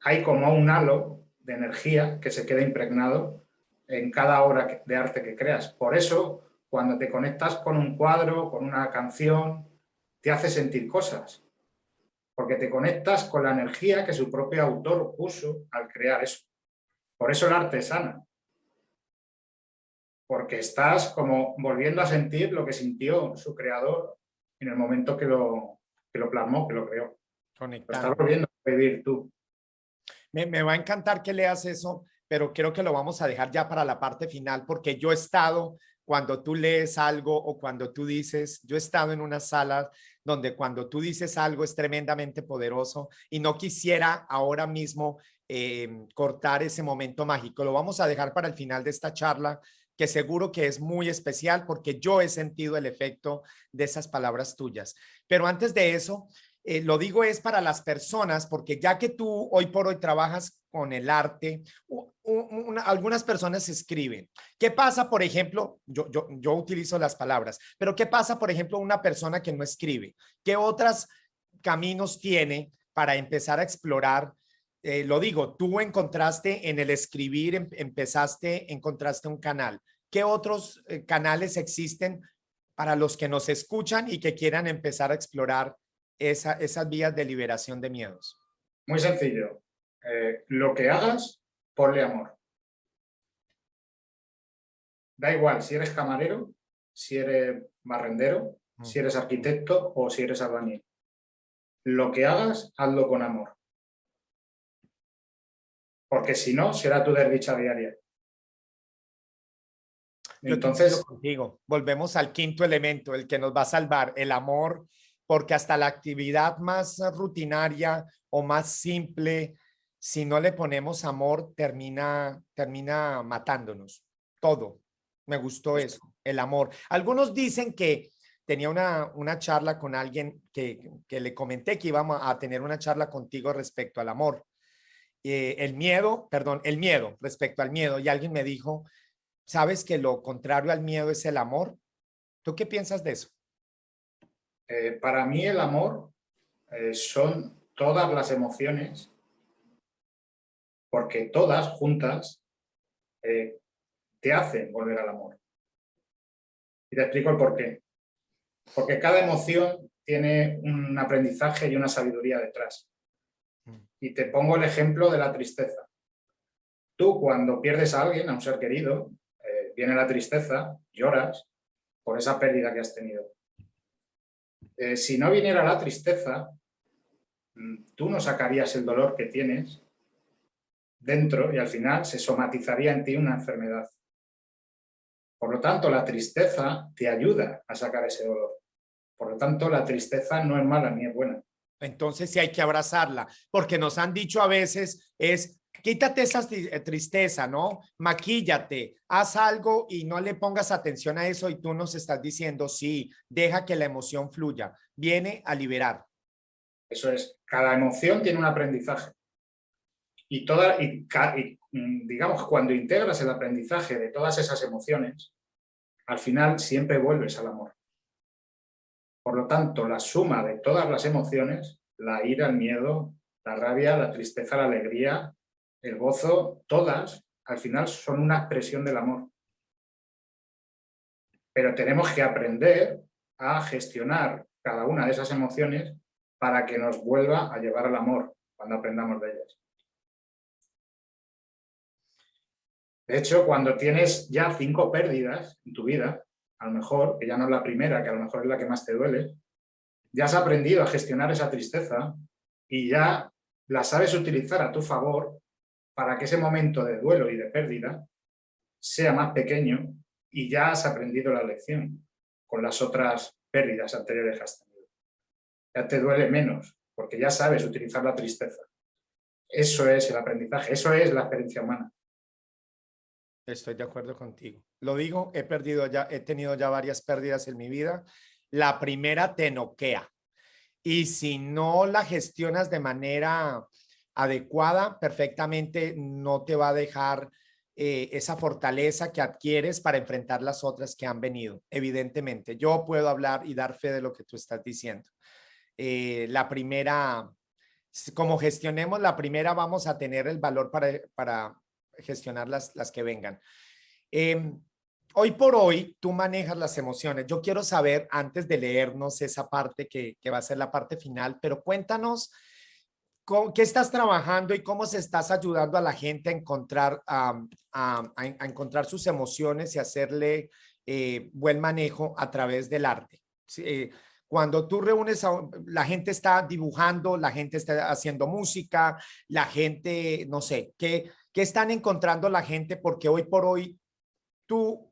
Hay como un halo de energía que se queda impregnado en cada obra de arte que creas. Por eso, cuando te conectas con un cuadro, con una canción, te hace sentir cosas. Porque te conectas con la energía que su propio autor puso al crear eso. Por eso el arte sana. Porque estás como volviendo a sentir lo que sintió su creador en el momento que lo plasmó, que lo creó. Conectando. Lo estás volviendo a vivir tú. Me va a encantar que leas eso, pero creo que lo vamos a dejar ya para la parte final, porque yo he estado, cuando tú lees algo o cuando tú dices, yo he estado en una sala donde cuando tú dices algo es tremendamente poderoso y no quisiera ahora mismo cortar ese momento mágico. Lo vamos a dejar para el final de esta charla, que seguro que es muy especial porque yo he sentido el efecto de esas palabras tuyas. Pero antes de eso, lo digo es para las personas, porque ya que tú hoy por hoy trabajas con el arte, algunas personas escriben. ¿Qué pasa, por ejemplo? Yo utilizo las palabras, pero ¿qué pasa, por ejemplo, una persona que no escribe? ¿Qué otros caminos tiene para empezar a explorar? Lo digo, tú encontraste en el escribir, encontraste un canal. ¿Qué otros canales existen para los que nos escuchan y que quieran empezar a explorar esas vías de liberación de miedos? Muy sencillo. Lo que hagas, ponle amor. Da igual si eres camarero, si eres barrendero, si eres arquitecto o si eres albañil. Lo que hagas, hazlo con amor. Porque si no, será tu desdicha diaria. Entonces, contigo. Volvemos al quinto elemento, el que nos va a salvar, el amor, porque hasta la actividad más rutinaria o más simple, si no le ponemos amor, termina matándonos. Todo. Me gustó eso, el amor. Algunos dicen que tenía una charla con alguien que le comenté que íbamos a tener una charla contigo respecto al amor. El miedo respecto al miedo. Y alguien me dijo, ¿sabes que lo contrario al miedo es el amor? ¿Tú qué piensas de eso? Para mí el amor son todas las emociones, porque todas juntas te hacen volver al amor. Y te explico el por qué. Porque cada emoción tiene un aprendizaje y una sabiduría detrás. Y te pongo el ejemplo de la tristeza. Tú cuando pierdes a alguien, a un ser querido, viene la tristeza, lloras por esa pérdida que has tenido. Si no viniera la tristeza, tú no sacarías el dolor que tienes dentro y al final se somatizaría en ti una enfermedad. Por lo tanto, la tristeza te ayuda a sacar ese dolor. Por lo tanto, la tristeza no es mala ni es buena. Entonces sí hay que abrazarla, porque nos han dicho a veces quítate esa tristeza, ¿no? Maquíllate, haz algo y no le pongas atención a eso y tú nos estás diciendo, sí, deja que la emoción fluya, viene a liberar. Eso es, cada emoción tiene un aprendizaje. Y digamos, cuando integras el aprendizaje de todas esas emociones, al final siempre vuelves al amor. Por lo tanto, la suma de todas las emociones, la ira, el miedo, la rabia, la tristeza, la alegría, el gozo, todas, al final son una expresión del amor. Pero tenemos que aprender a gestionar cada una de esas emociones para que nos vuelva a llevar al amor cuando aprendamos de ellas. De hecho, cuando tienes ya 5 pérdidas en tu vida, a lo mejor, que ya no es la primera, que a lo mejor es la que más te duele, ya has aprendido a gestionar esa tristeza y ya la sabes utilizar a tu favor para que ese momento de duelo y de pérdida sea más pequeño y ya has aprendido la lección con las otras pérdidas anteriores que has tenido. Ya te duele menos porque ya sabes utilizar la tristeza. Eso es el aprendizaje, eso es la experiencia humana. Estoy de acuerdo contigo. Lo digo, he tenido ya varias pérdidas en mi vida. La primera te noquea. Y si no la gestionas de manera adecuada, perfectamente no te va a dejar esa fortaleza que adquieres para enfrentar las otras que han venido. Evidentemente, yo puedo hablar y dar fe de lo que tú estás diciendo. La primera, como gestionemos la primera, vamos a tener el valor para gestionar las que vengan. Hoy por hoy, tú manejas las emociones. Yo quiero saber, antes de leernos esa parte que va a ser la parte final, pero cuéntanos qué estás trabajando y cómo se estás ayudando a la gente a encontrar, a encontrar sus emociones y hacerle buen manejo a través del arte. Sí, cuando tú reúnes la gente está dibujando, la gente está haciendo música, la gente, no sé, ¿qué están encontrando la gente? Porque hoy por hoy tú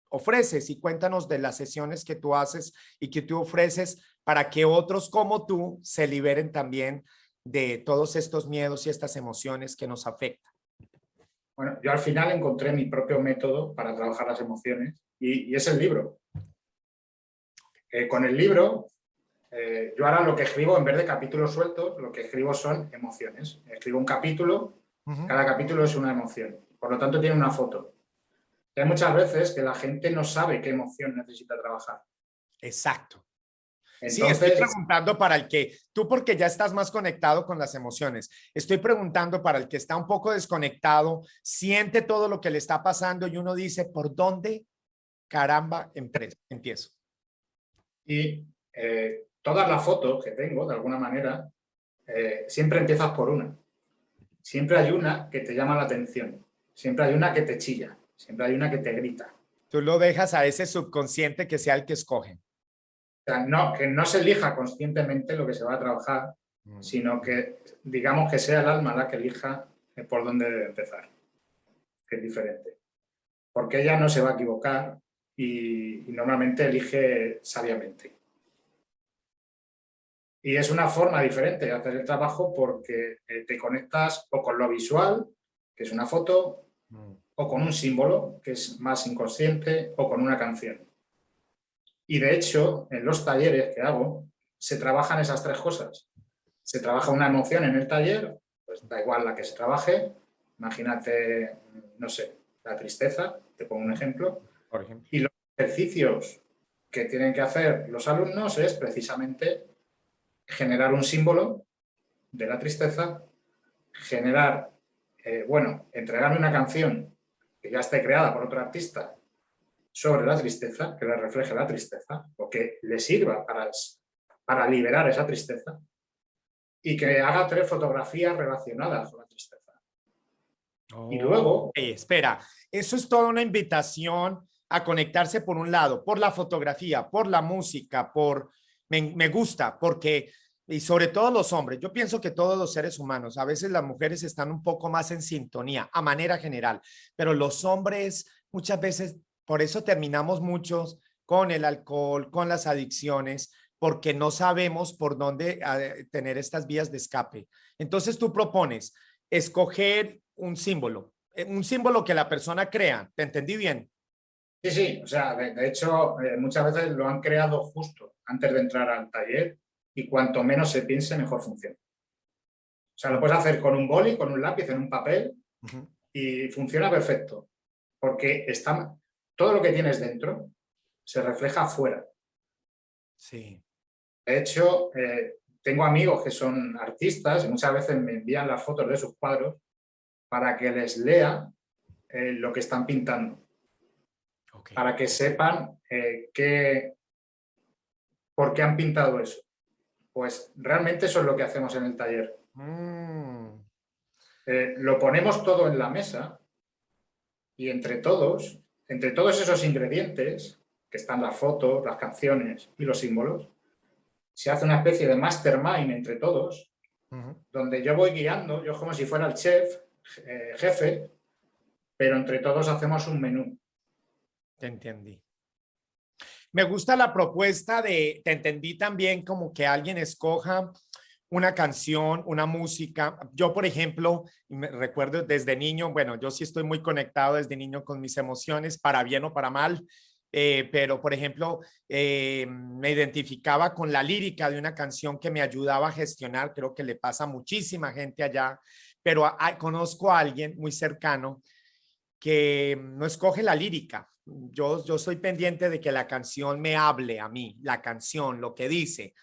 ofreces, y cuéntanos de las sesiones que tú haces y que tú ofreces para que otros como tú se liberen también de todos estos miedos y estas emociones que nos afectan. Bueno, yo al final encontré mi propio método para trabajar las emociones y es el libro. Con el libro, yo ahora lo que escribo, en vez de capítulos sueltos, lo que escribo son emociones. Escribo un capítulo, cada capítulo es una emoción. Por lo tanto, tiene una foto. Y hay muchas veces que la gente no sabe qué emoción necesita trabajar. Exacto. Entonces, sí, estoy preguntando para el que, tú porque ya estás más conectado con las emociones, estoy preguntando para el que está un poco desconectado, siente todo lo que le está pasando y uno dice, ¿por dónde caramba empiezo? Y todas las fotos que tengo, de alguna manera, siempre empiezas por una. Siempre hay una que te llama la atención. Siempre hay una que te chilla. Siempre hay una que te grita. Tú lo dejas a ese subconsciente que sea el que escoge. O sea, no, que no se elija conscientemente lo que se va a trabajar, sino que digamos que sea el alma la que elija por dónde debe empezar, que es diferente. Porque ella no se va a equivocar y normalmente elige sabiamente. Y es una forma diferente de hacer el trabajo porque te conectas o con lo visual, que es una foto, o con un símbolo, que es más inconsciente, o con una canción. Y de hecho, en los talleres que hago, se trabajan esas tres cosas. Se trabaja una emoción en el taller, pues da igual la que se trabaje. Imagínate, no sé, la tristeza, te pongo un ejemplo. Por ejemplo. Y los ejercicios que tienen que hacer los alumnos es precisamente generar un símbolo de la tristeza, generar, entregarme una canción que ya esté creada por otro artista sobre la tristeza, que le refleje la tristeza, o que le sirva para liberar esa tristeza, y que haga 3 fotografías relacionadas con la tristeza. Y luego... espera, eso es toda una invitación a conectarse por un lado, por la fotografía, por la música, me gusta, porque, y sobre todo los hombres, yo pienso que todos los seres humanos, a veces las mujeres están un poco más en sintonía, a manera general, pero los hombres muchas veces, por eso terminamos muchos con el alcohol, con las adicciones, porque no sabemos por dónde tener estas vías de escape. Entonces tú propones escoger un símbolo que la persona crea. ¿Te entendí bien? Sí, sí, o sea, de hecho, muchas veces lo han creado justo antes de entrar al taller y cuanto menos se piense, mejor funciona. O sea, lo puedes hacer con un boli, con un lápiz, en un papel y funciona perfecto. Porque todo lo que tienes dentro se refleja afuera. Sí. De hecho, tengo amigos que son artistas y muchas veces me envían las fotos de sus cuadros para que les lea lo que están pintando, Ok. para que sepan por qué han pintado eso. Pues realmente eso es lo que hacemos en el taller. Lo ponemos todo en la mesa y entre todos esos ingredientes, que están las fotos, las canciones y los símbolos, se hace una especie de mastermind entre todos, donde yo voy guiando, yo como si fuera el chef, jefe, pero entre todos hacemos un menú. Te entendí. Me gusta la propuesta te entendí también como que alguien escoja una canción, una música. Yo, por ejemplo, me recuerdo desde niño, bueno, yo sí estoy muy conectado desde niño con mis emociones, para bien o para mal, pero, por ejemplo, me identificaba con la lírica de una canción que me ayudaba a gestionar, creo que le pasa a muchísima gente allá, pero conozco a alguien muy cercano que no escoge la lírica. Yo soy pendiente de que la canción me hable a mí, la canción, lo que dice.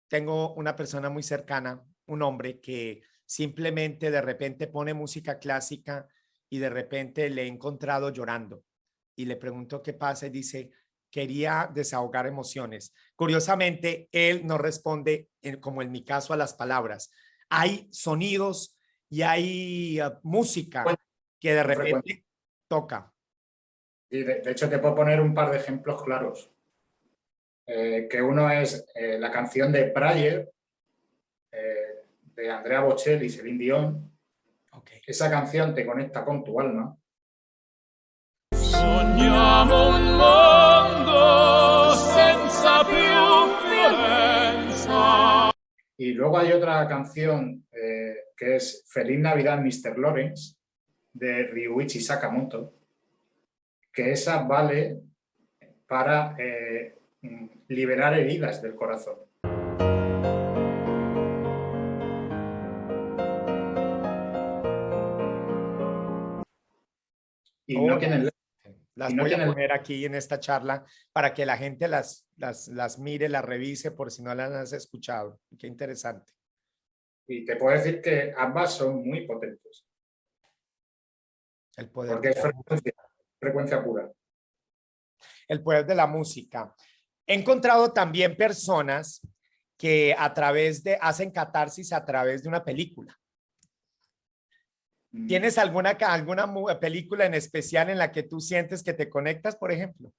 Tengo una persona muy cercana, un hombre que simplemente de repente pone música clásica y de repente le he encontrado llorando y le pregunto qué pasa y dice, quería desahogar emociones. Curiosamente, él no responde, como en mi caso, a las palabras. Hay sonidos y hay música que de repente toca. Y de hecho te puedo poner un par de ejemplos claros. Que uno es la canción de Prayer, de Andrea Bocelli y Celine Dion. Okay. Esa canción te conecta con tu alma. Sogniamo un mondo senza più violenza. Y luego hay otra canción que es Feliz Navidad, Mr. Lawrence, de Ryuichi Sakamoto, que esa vale para liberar heridas del corazón. Y no tienen letra. Las y no voy a tienen... poner aquí en esta charla para que la gente las mire, las revise por si no las has escuchado. Qué interesante. Y te puedo decir que ambas son muy potentes. El poder porque es frecuencia pura. El poder de la música. He encontrado también personas que hacen catarsis a través de una película. ¿Tienes alguna película en especial en la que tú sientes que te conectas, por ejemplo?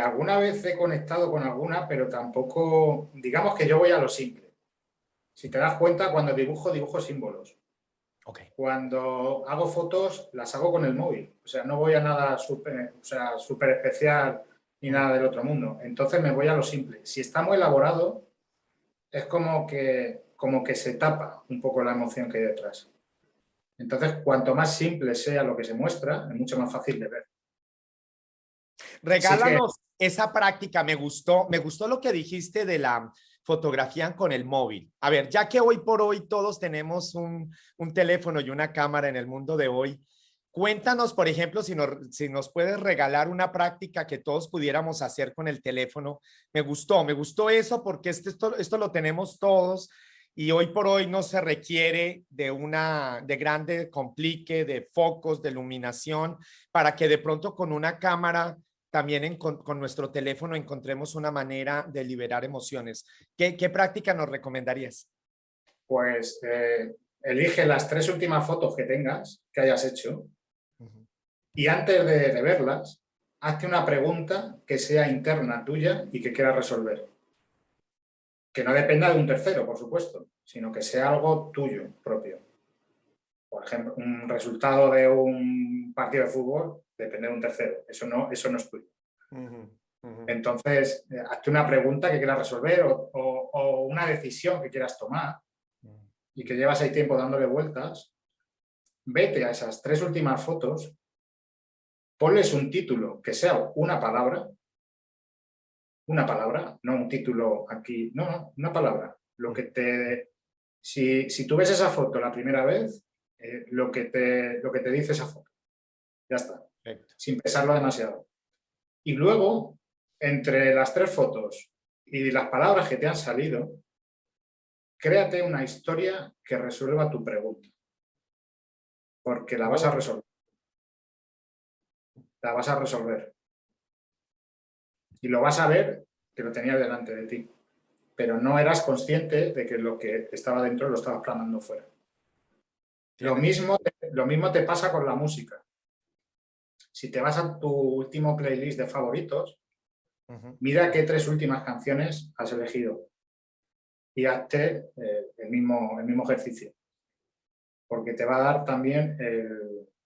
Alguna vez he conectado con alguna, pero tampoco, digamos que yo voy a lo simple. Si te das cuenta, cuando dibujo símbolos. Okay. Cuando hago fotos, las hago con el móvil. O sea, no voy a nada súper especial ni nada del otro mundo. Entonces me voy a lo simple. Si está muy elaborado, es como que se tapa un poco la emoción que hay detrás. Entonces, cuanto más simple sea lo que se muestra, es mucho más fácil de ver. Regálanos esa práctica. Me gustó lo que dijiste de la fotografía con el móvil. A ver, ya que hoy por hoy todos tenemos un teléfono y una cámara en el mundo de hoy, cuéntanos, por ejemplo, si nos puedes regalar una práctica que todos pudiéramos hacer con el teléfono. Me gustó eso porque esto lo tenemos todos y hoy por hoy no se requiere de grande complique, de focos, de iluminación, para que de pronto con una cámara también con nuestro teléfono encontremos una manera de liberar emociones. ¿Qué práctica nos recomendarías? Pues elige las 3 últimas fotos que tengas, que hayas hecho, y antes de verlas, hazte una pregunta que sea interna tuya y que quieras resolver. Que no dependa de un tercero, por supuesto, sino que sea algo tuyo, propio. Por ejemplo, un resultado de un partido de fútbol depende de un tercero. Eso no es tuyo. Entonces, hazte una pregunta que quieras resolver o una decisión que quieras tomar y que llevas ahí tiempo dándole vueltas. Vete a esas 3 últimas fotos, ponles un título que sea una palabra, no un título aquí, no, una palabra. Si tú ves esa foto la primera vez, lo que te dice esa foto. Ya está, Perfecto. sin pesarlo demasiado. Y luego, entre las 3 fotos y las palabras que te han salido, créate una historia que resuelva tu pregunta. Porque la vas a resolver. La vas a resolver. Y lo vas a ver que lo tenías delante de ti. Pero no eras consciente de que lo que estaba dentro lo estabas plasmando fuera. Lo mismo te pasa con la música. Si te vas a tu último playlist de favoritos, mira qué 3 últimas canciones has elegido y hazte el mismo ejercicio. Porque te va a dar también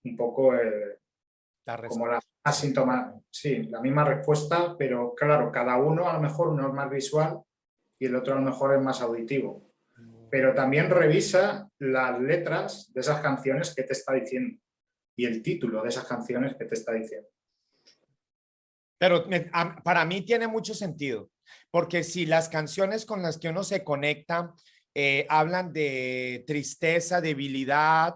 un poco como la misma respuesta, pero claro, cada uno a lo mejor uno es más visual y el otro a lo mejor es más auditivo. Pero también revisa las letras de esas canciones que te está diciendo y el título de esas canciones que te está diciendo. Pero para mí tiene mucho sentido, porque si las canciones con las que uno se conecta hablan de tristeza, debilidad,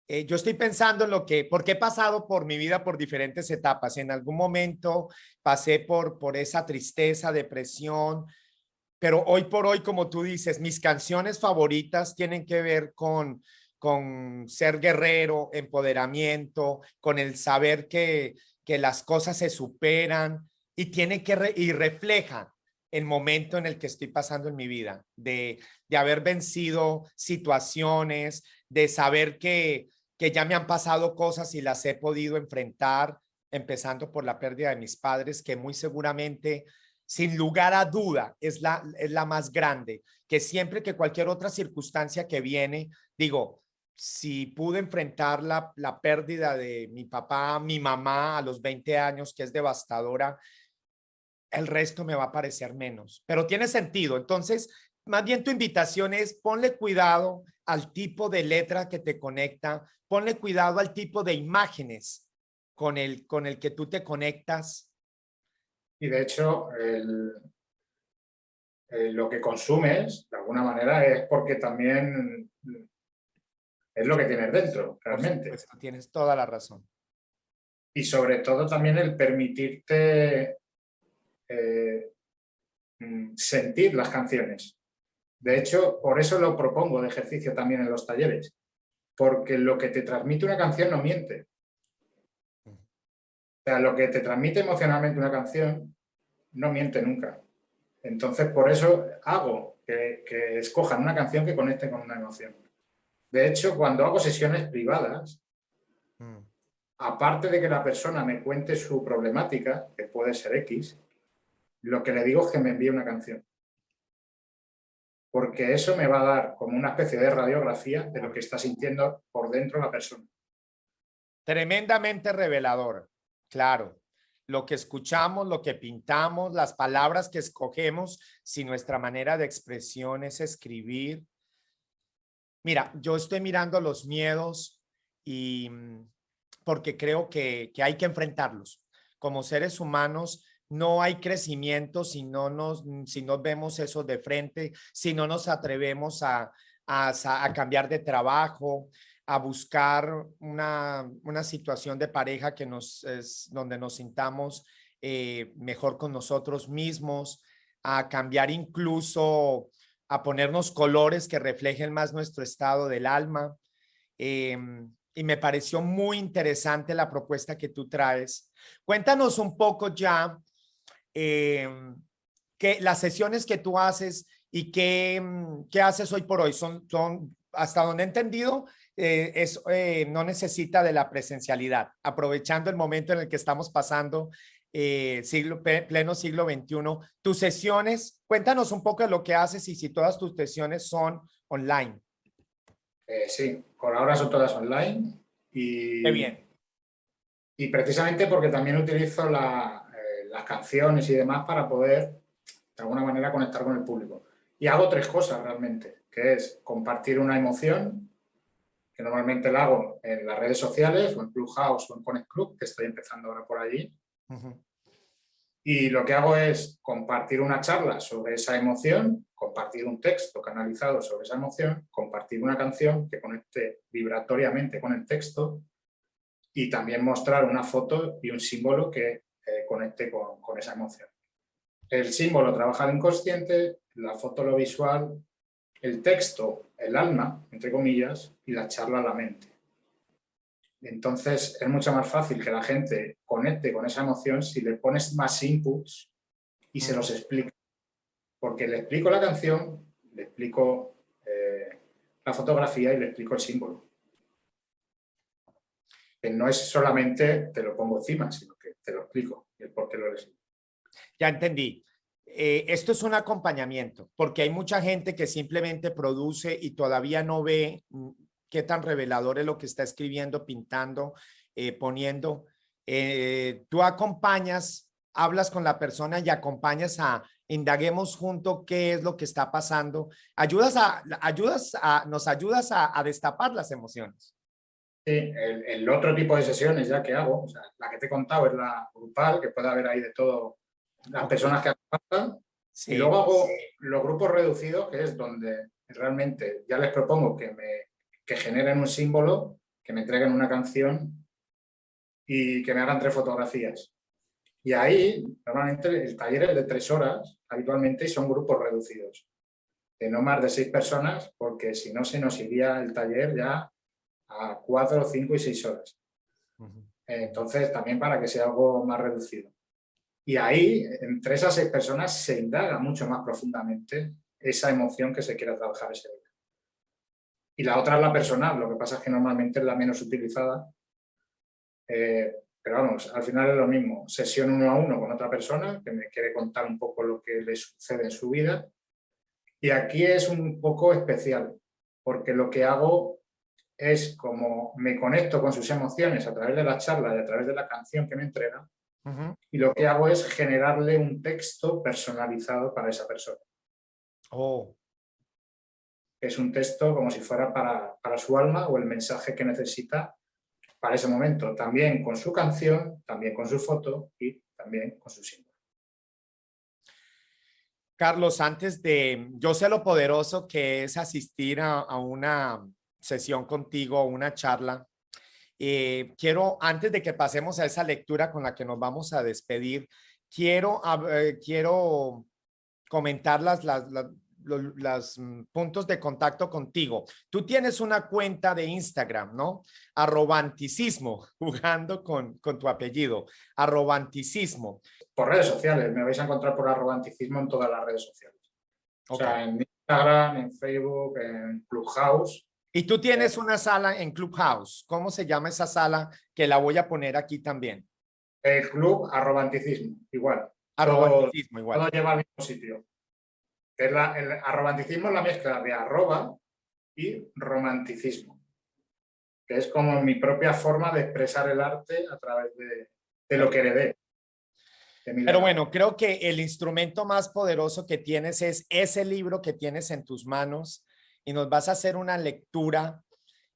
yo estoy pensando en porque he pasado por mi vida por diferentes etapas. En algún momento pasé por esa tristeza, depresión, pero hoy por hoy, como tú dices, mis canciones favoritas tienen que ver con ser guerrero, empoderamiento, con el saber que las cosas se superan y y reflejan el momento en el que estoy pasando en mi vida, de haber vencido situaciones, de saber que ya me han pasado cosas y las he podido enfrentar, empezando por la pérdida de mis padres, que muy seguramente, sin lugar a duda, es la más grande, que siempre que cualquier otra circunstancia que viene, digo, si pude enfrentar la pérdida de mi papá, mi mamá a los 20 años, que es devastadora, el resto me va a parecer menos, pero tiene sentido. Entonces, más bien tu invitación es ponle cuidado al tipo de letra que te conecta, ponle cuidado al tipo de imágenes con el que tú te conectas. Y de hecho, lo que consumes, de alguna manera, es porque también es lo que tienes dentro, realmente. Por supuesto, tienes toda la razón. Y sobre todo también el permitirte sentir las canciones. De hecho, por eso lo propongo de ejercicio también en los talleres, porque lo que te transmite una canción no miente. O sea, lo que te transmite emocionalmente una canción no miente nunca. Entonces, por eso hago que escojan una canción que conecte con una emoción. De hecho, cuando hago sesiones privadas, aparte de que la persona me cuente su problemática, que puede ser X, lo que le digo es que me envíe una canción. Porque eso me va a dar como una especie de radiografía de lo que está sintiendo por dentro la persona. Tremendamente revelador, claro. Lo que escuchamos, lo que pintamos, las palabras que escogemos, si nuestra manera de expresión es escribir. Mira, yo estoy mirando los miedos y porque creo que hay que enfrentarlos. Como seres humanos, no hay crecimiento si no vemos eso de frente, si no nos atrevemos a cambiar de trabajo, a buscar una situación de pareja donde nos sintamos mejor con nosotros mismos, a cambiar incluso, a ponernos colores que reflejen más nuestro estado del alma. Y me pareció muy interesante la propuesta que tú traes. Cuéntanos un poco ya que las sesiones que tú haces y qué haces hoy por hoy son hasta donde he entendido, no necesita de la presencialidad, aprovechando el momento en el que estamos pasando, pleno siglo XXI. Tus sesiones, cuéntanos un poco de lo que haces y si todas tus sesiones son online. Sí, por ahora son todas online. Qué bien. Y precisamente porque también utilizo las canciones y demás para poder, de alguna manera, conectar con el público. Y hago 3 cosas realmente, que es compartir una emoción, que normalmente la hago en las redes sociales, o en Clubhouse o en Connect Club, que estoy empezando ahora por allí. Y lo que hago es compartir una charla sobre esa emoción, compartir un texto canalizado sobre esa emoción, compartir una canción que conecte vibratoriamente con el texto y también mostrar una foto y un símbolo que conecte con esa emoción. El símbolo trabaja el inconsciente, la foto lo visual, el texto, el alma, entre comillas, y la charla, la mente. Entonces, es mucho más fácil que la gente conecte con esa emoción si le pones más inputs y se los explica. Porque le explico la canción, le explico la fotografía y le explico el símbolo. Que no es solamente te lo pongo encima, sino que te lo explico y el por qué lo elegí. Ya entendí. Esto es un acompañamiento, porque hay mucha gente que simplemente produce y todavía no ve qué tan revelador es lo que está escribiendo, pintando, poniendo. Tú acompañas, hablas con la persona y acompañas a indaguemos junto qué es lo que está pasando. Nos ayudas a destapar las emociones. Sí, el otro tipo de sesiones ya que hago, o sea, la que te he contado es la grupal, que puede haber ahí de todo, las personas que acompañan. Sí. Y luego hago los grupos reducidos, que es donde realmente ya les propongo que generen un símbolo, que me entreguen una canción y que me hagan 3 fotografías. Y ahí, normalmente, el taller es de 3 horas, habitualmente, y son grupos reducidos, de no más de 6 personas, porque si no se nos iría el taller ya a 4, 5 y 6 horas. Entonces, también para que sea algo más reducido. Y ahí, entre esas 6 personas, se indaga mucho más profundamente esa emoción que se quiera trabajar ese día. Y la otra es la personal, lo que pasa es que normalmente es la menos utilizada. Pero vamos, al final es lo mismo. Sesión 1 a 1 con otra persona que me quiere contar un poco lo que le sucede en su vida. Y aquí es un poco especial, porque lo que hago es como me conecto con sus emociones a través de la charla y a través de la canción que me entrega. Y lo que hago es generarle un texto personalizado para esa persona. Oh. Es un texto como si fuera para su alma o el mensaje que necesita para ese momento. También con su canción, también con su foto y también con su símbolo. Carlos, yo sé lo poderoso que es asistir a una sesión contigo, una charla. Quiero, antes de que pasemos a esa lectura con la que nos vamos a despedir, quiero comentar los puntos de contacto contigo. Tú tienes una cuenta de Instagram, ¿no? Arrobanticismo, jugando con tu apellido, Arrobanticismo. Por redes sociales, me vais a encontrar por Arrobanticismo en todas las redes sociales. Okay. O sea, en Instagram, en Facebook, en Clubhouse. Y tú tienes una sala en Clubhouse. ¿Cómo se llama esa sala? Que la voy a poner aquí también. El Club Arrobanticismo, igual. Arrobanticismo, igual. Todo lleva al mismo sitio. El arrobanticismo es la mezcla de arroba y romanticismo, que es como mi propia forma de expresar el arte a través de lo que heredé. Pero bueno, creo que el instrumento más poderoso que tienes es ese libro que tienes en tus manos y nos vas a hacer una lectura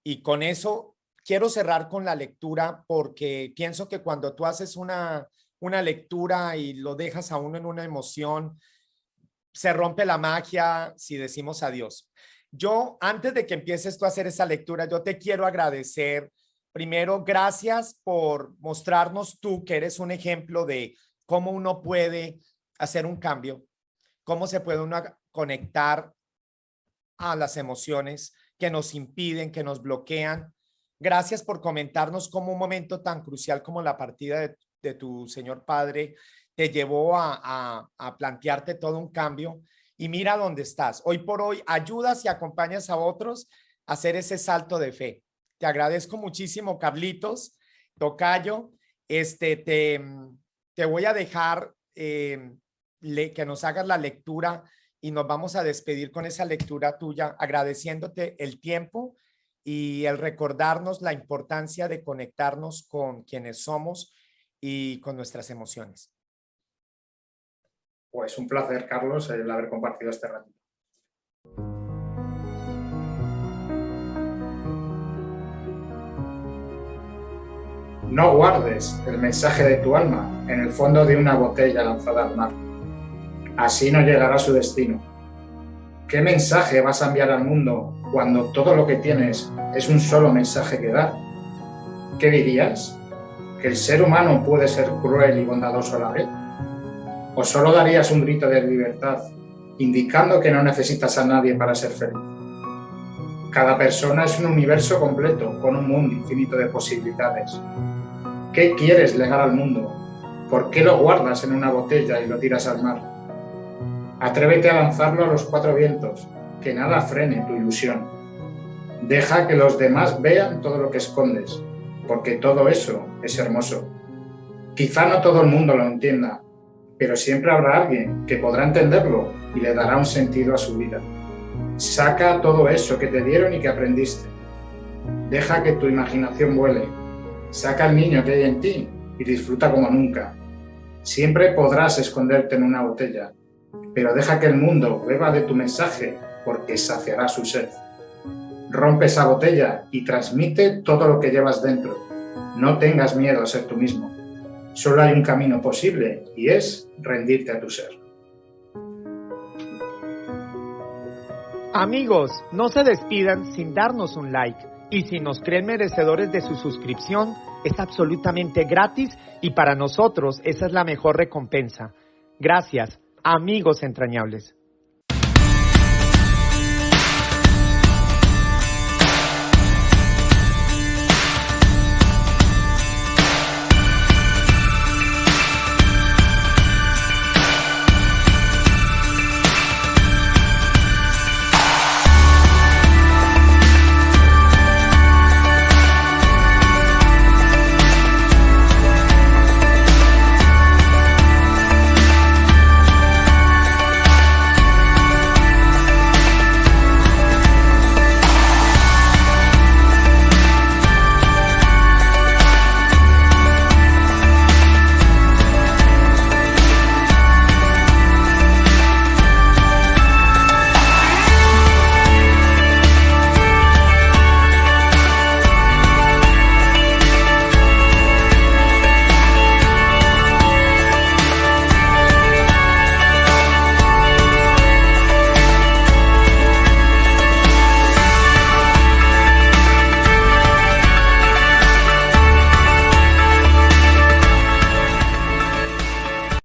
y con eso quiero cerrar con la lectura porque pienso que cuando tú haces una lectura y lo dejas a uno en una emoción, se rompe la magia si decimos adiós. Yo, antes de que empieces tú a hacer esa lectura, yo te quiero agradecer. Primero, gracias por mostrarnos tú que eres un ejemplo de cómo uno puede hacer un cambio, cómo se puede uno conectar a las emociones que nos impiden, que nos bloquean. Gracias por comentarnos cómo un momento tan crucial como la partida de tu señor padre te llevó a plantearte todo un cambio y mira dónde estás. Hoy por hoy ayudas y acompañas a otros a hacer ese salto de fe. Te agradezco muchísimo, Carlitos, tocayo. Te voy a dejar que nos hagas la lectura y nos vamos a despedir con esa lectura tuya, agradeciéndote el tiempo y el recordarnos la importancia de conectarnos con quienes somos y con nuestras emociones. Pues un placer, Carlos, el haber compartido este ratito. No guardes el mensaje de tu alma en el fondo de una botella lanzada al mar. Así no llegará a su destino. ¿Qué mensaje vas a enviar al mundo cuando todo lo que tienes es un solo mensaje que dar? ¿Qué dirías? ¿Que el ser humano puede ser cruel y bondadoso a la vez? ¿O solo darías un grito de libertad, indicando que no necesitas a nadie para ser feliz? Cada persona es un universo completo, con un mundo infinito de posibilidades. ¿Qué quieres legar al mundo? ¿Por qué lo guardas en una botella y lo tiras al mar? Atrévete a lanzarlo a los 4 vientos, que nada frene tu ilusión. Deja que los demás vean todo lo que escondes, porque todo eso es hermoso. Quizá no todo el mundo lo entienda, pero siempre habrá alguien que podrá entenderlo y le dará un sentido a su vida. Saca todo eso que te dieron y que aprendiste. Deja que tu imaginación vuele. Saca el niño que hay en ti y disfruta como nunca. Siempre podrás esconderte en una botella, pero deja que el mundo beba de tu mensaje porque saciará su sed. Rompe esa botella y transmite todo lo que llevas dentro. No tengas miedo a ser tú mismo. Solo hay un camino posible y es rendirte a tu ser. Amigos, no se despidan sin darnos un like. Y si nos creen merecedores de su suscripción, es absolutamente gratis y para nosotros esa es la mejor recompensa. Gracias, amigos entrañables.